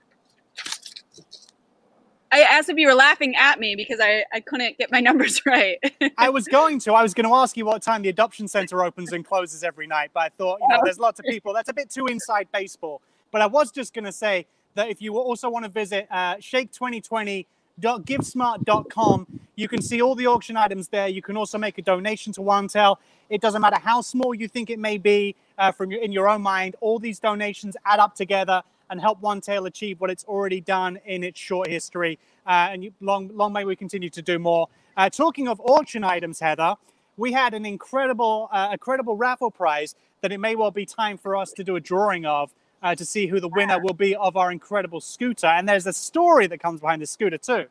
I asked if you were laughing at me because I couldn't get my numbers right. I was going to ask you what time the adoption center opens and closes every night, but I thought, there's lots of people. That's a bit too inside baseball. But I was just going to say that if you also want to visit shake2020.givesmart.com, you can see all the auction items there. You can also make a donation to One Tail. It doesn't matter how small you think it may be in your own mind. All these donations add up together and help One Tail achieve what it's already done in its short history. And long may we continue to do more. Talking of auction items, Heather, we had an incredible raffle prize that it may well be time for us to do a drawing of to see who the winner will be of our incredible scooter. And there's a story that comes behind the scooter too.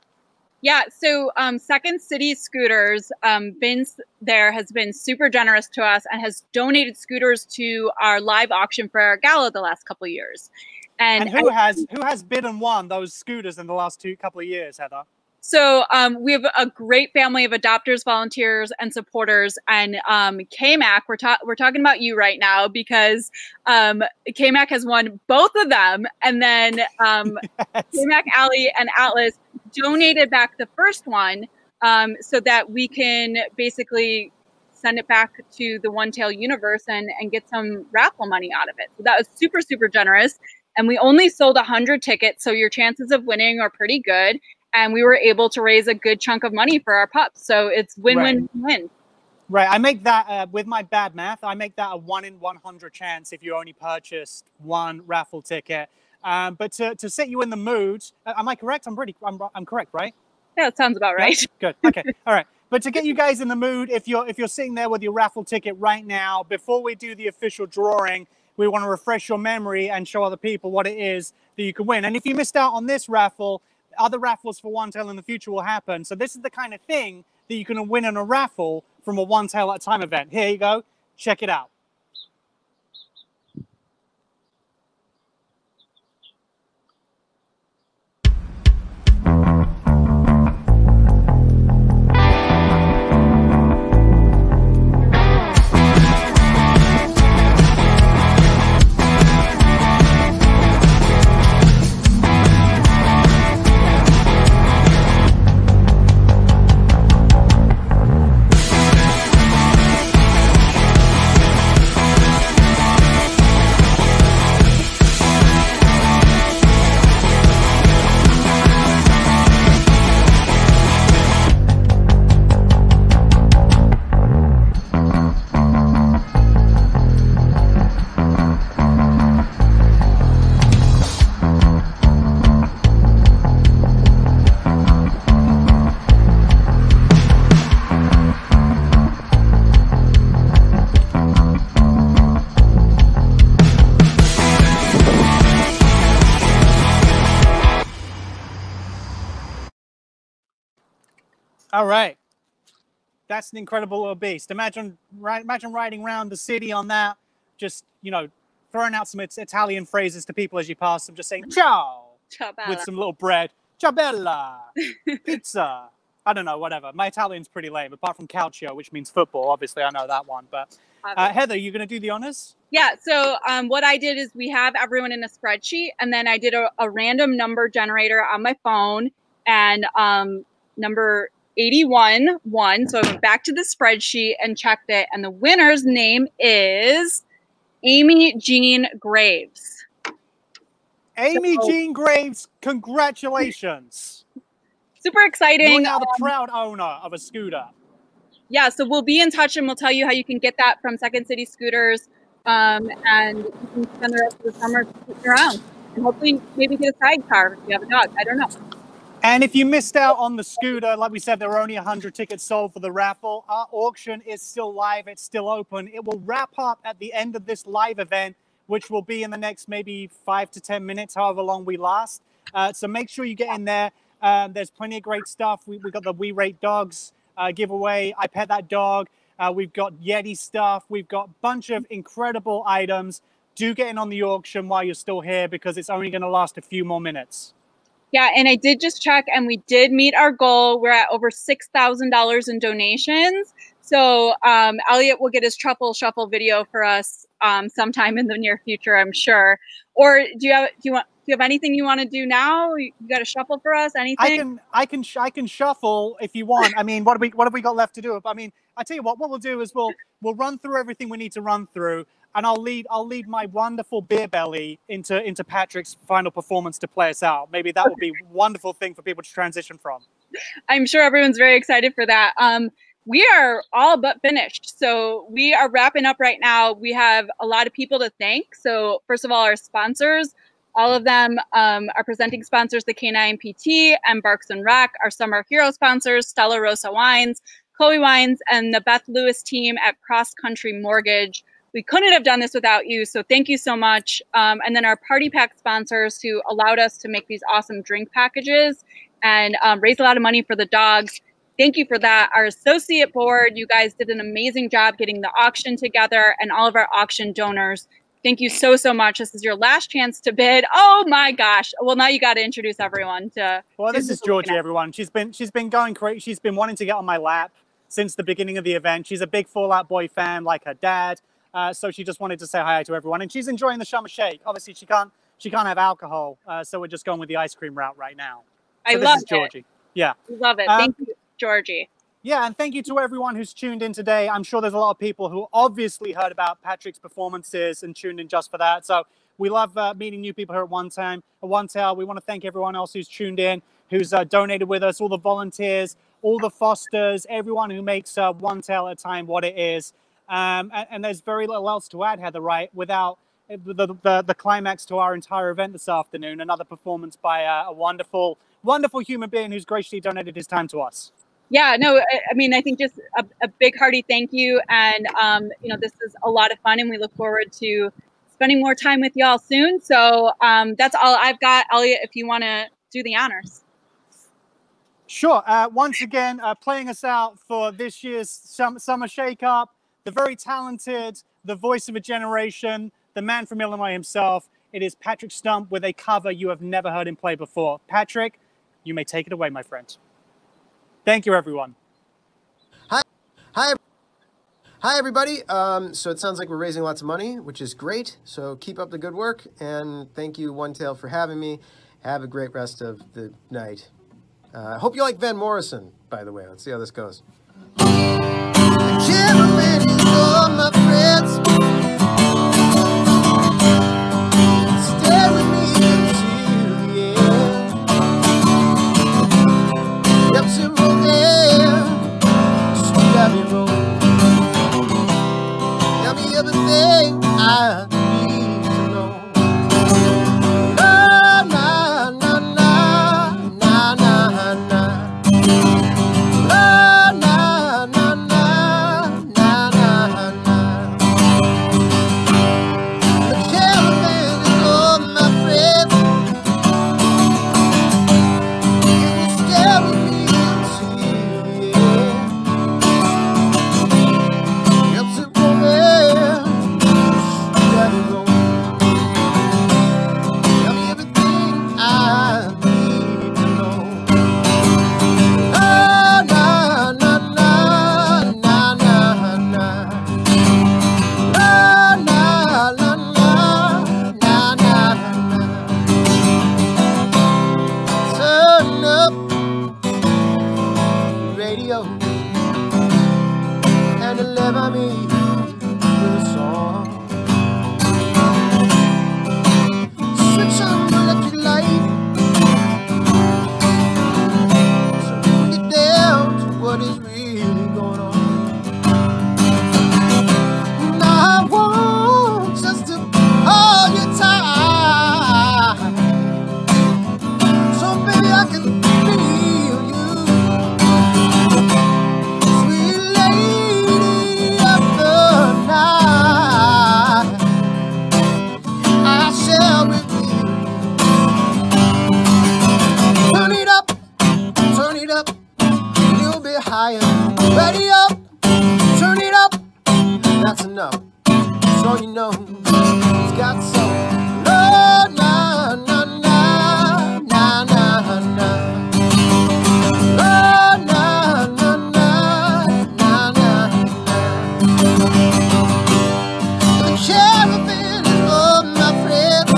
Yeah, so Second City Scooters, Vince there has been super generous to us and has donated scooters to our live auction for our gala the last couple of years. And who has bid and won those scooters in the last couple of years, Heather? So we have a great family of adopters, volunteers, and supporters. And KMAC, we're talking about you right now because KMAC has won both of them. And then KMAC, Ali, and Atlas donated back the first one so that we can basically send it back to the One Tail universe and get some raffle money out of it. So that was super, super generous. And we only sold 100 tickets, so your chances of winning are pretty good. And we were able to raise a good chunk of money for our pups. So it's win-win-win. Right. I make that, with my bad math, I make that a 1 in 100 chance if you only purchased one raffle ticket. But to set you in the mood, am I correct? I'm correct, right? Yeah, that sounds about right. Yeah? Good. Okay. All right. But to get you guys in the mood, if you're sitting there with your raffle ticket right now, before we do the official drawing, we want to refresh your memory and show other people what it is that you can win. And if you missed out on this raffle, other raffles for One Tail in the future will happen. So this is the kind of thing that you can win in a raffle from a One Tail at a Time event. Here you go. Check it out. All right. That's an incredible little beast. Imagine riding around the city on that, just, throwing out some Italian phrases to people as you pass them, just saying, ciao, with some little bread. Ciao bella, pizza. I don't know, whatever. My Italian's pretty lame, apart from calcio, which means football. Obviously, I know that one. But Heather, you going to do the honors? Yeah, so what I did is we have everyone in a spreadsheet, and then I did a random number generator on my phone, and number 81 won. So I went back to the spreadsheet and checked it, and the winner's name is Amy Jean Graves. Amy Jean Graves, congratulations. Super exciting. You're now the proud owner of a scooter. Yeah, so we'll be in touch and we'll tell you how you can get that from Second City Scooters. And you can spend the rest of the summer scooting around. And hopefully maybe get a sidecar if you have a dog. I don't know. And if you missed out on the scooter, like we said, there were only 100 tickets sold for the raffle. Our auction is still live. It's still open. It will wrap up at the end of this live event, which will be in the next maybe 5 to 10 minutes, however long we last. So make sure you get in there. There's plenty of great stuff. We've got the We Rate Dogs giveaway. I Pet That Dog. We've got Yeti stuff. We've got a bunch of incredible items. Do get in on the auction while you're still here because it's only going to last a few more minutes. Yeah, and I did just check, and we did meet our goal. We're at over $6,000 in donations. So Elliot will get his truffle shuffle video for us sometime in the near future, I'm sure. Or do you have anything you want to do now? You got a shuffle for us? Anything? I can shuffle if you want. I mean, what have we got left to do? I mean, I tell you what we'll do is we'll run through everything we need to run through. And I'll lead my wonderful beer belly into Patrick's final performance to play us out. Maybe that would be a wonderful thing for people to transition from. I'm sure everyone's very excited for that. We are all but finished. So we are wrapping up right now. We have a lot of people to thank. So first of all, our sponsors, all of them are presenting sponsors, the K9 PT and Barks and Rec, our Summer Hero sponsors, Stella Rosa Wines, Chloe Wines, and the Beth Lewis team at Cross Country Mortgage. We couldn't have done this without you, so thank you so much. And then our Party Pack sponsors who allowed us to make these awesome drink packages and raise a lot of money for the dogs. Thank you for that. Our associate board, you guys did an amazing job getting the auction together, and all of our auction donors. Thank you so, so much. This is your last chance to bid. Oh my gosh. Well, now you got to introduce everyone to. Well, this is Georgie, everyone. She's been going crazy. She's been wanting to get on my lap since the beginning of the event. She's a big Fall Out Boy fan like her dad. So she just wanted to say hi to everyone, and she's enjoying the summer shake. Obviously, she can't have alcohol, so we're just going with the ice cream route right now. So I love it. Georgie. Yeah, love it. Thank you, Georgie. Yeah, and thank you to everyone who's tuned in today. I'm sure there's a lot of people who obviously heard about Patrick's performances and tuned in just for that. So we love meeting new people here at OneTail. We want to thank everyone else who's tuned in, who's donated with us, all the volunteers, all the fosters, everyone who makes OneTail at a time what it is. And there's very little else to add, Heather, right? Without the climax to our entire event this afternoon, another performance by a wonderful, wonderful human being who's graciously donated his time to us. Yeah, no, I mean, I think just a big hearty thank you. And, you know, this is a lot of fun, and we look forward to spending more time with y'all soon. So that's all I've got. Elliot, if you want to do the honors. Sure. Once again, playing us out for this year's Summer Shake-Up, the very talented, the voice of a generation, the man from Illinois himself. It is Patrick Stump with a cover you have never heard him play before. Patrick, you may take it away, my friend. Thank you, everyone. Hi, everybody. So it sounds like we're raising lots of money, which is great. So keep up the good work, and thank you, OneTail, for having me. Have a great rest of the night. I hope you like Van Morrison, by the way. Let's see how this goes. Gentlemen, you're my friends. Stay with me until the end. Up to roll there, sweet Abbey Road. Tell me everything I need to know. Na na na na na na na. Na na na na na na na. could feel you. Sweet lady of the night, I shall with you. Turn it up, a little bit higher. Ready up, turn it up. That's enough, so you know it's got some. Oh, na na na na na na. Oh, na na na na na. The caravan is for my friends.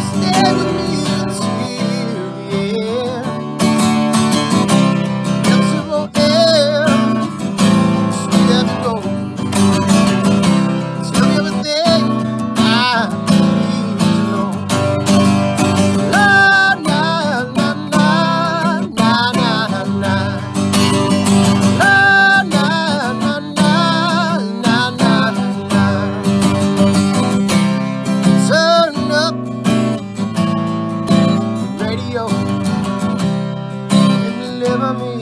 Stay with me until the end. Beautiful air, sweet every road. Tell me everything I need to know. La na na na na na na. La na na na na na na. Turn up the radio and deliver me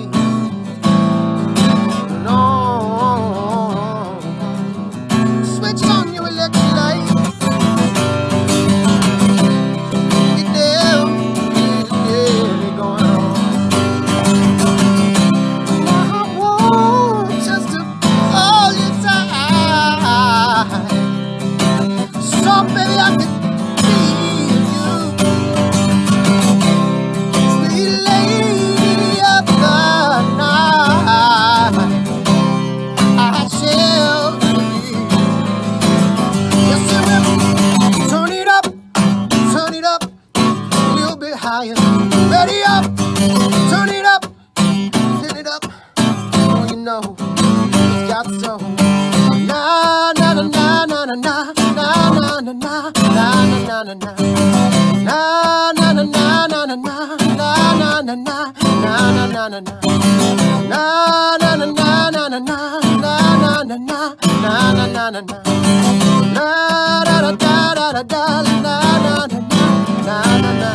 along. Switch on your electric light. Get down, get going on. Now I want just to hold you tight. So baby, I can feel you. Sweet lady of the night, I shall be. Yes, you will. Turn it up, a little bit higher. Ready up, turn it up, fill it up. Oh, you know it's got so. Na na na na na na na na na na na na na na na. Na na na na na na na na na na na na na na na. Na na na na na na na na na na na na na na. La da da da da da da la da da da da da da.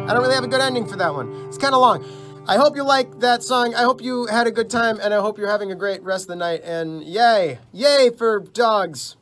I don't really have a good ending for that one. It's kind of long. I hope you like that song. I hope you had a good time, and I hope you're having a great rest of the night. And yay for dogs.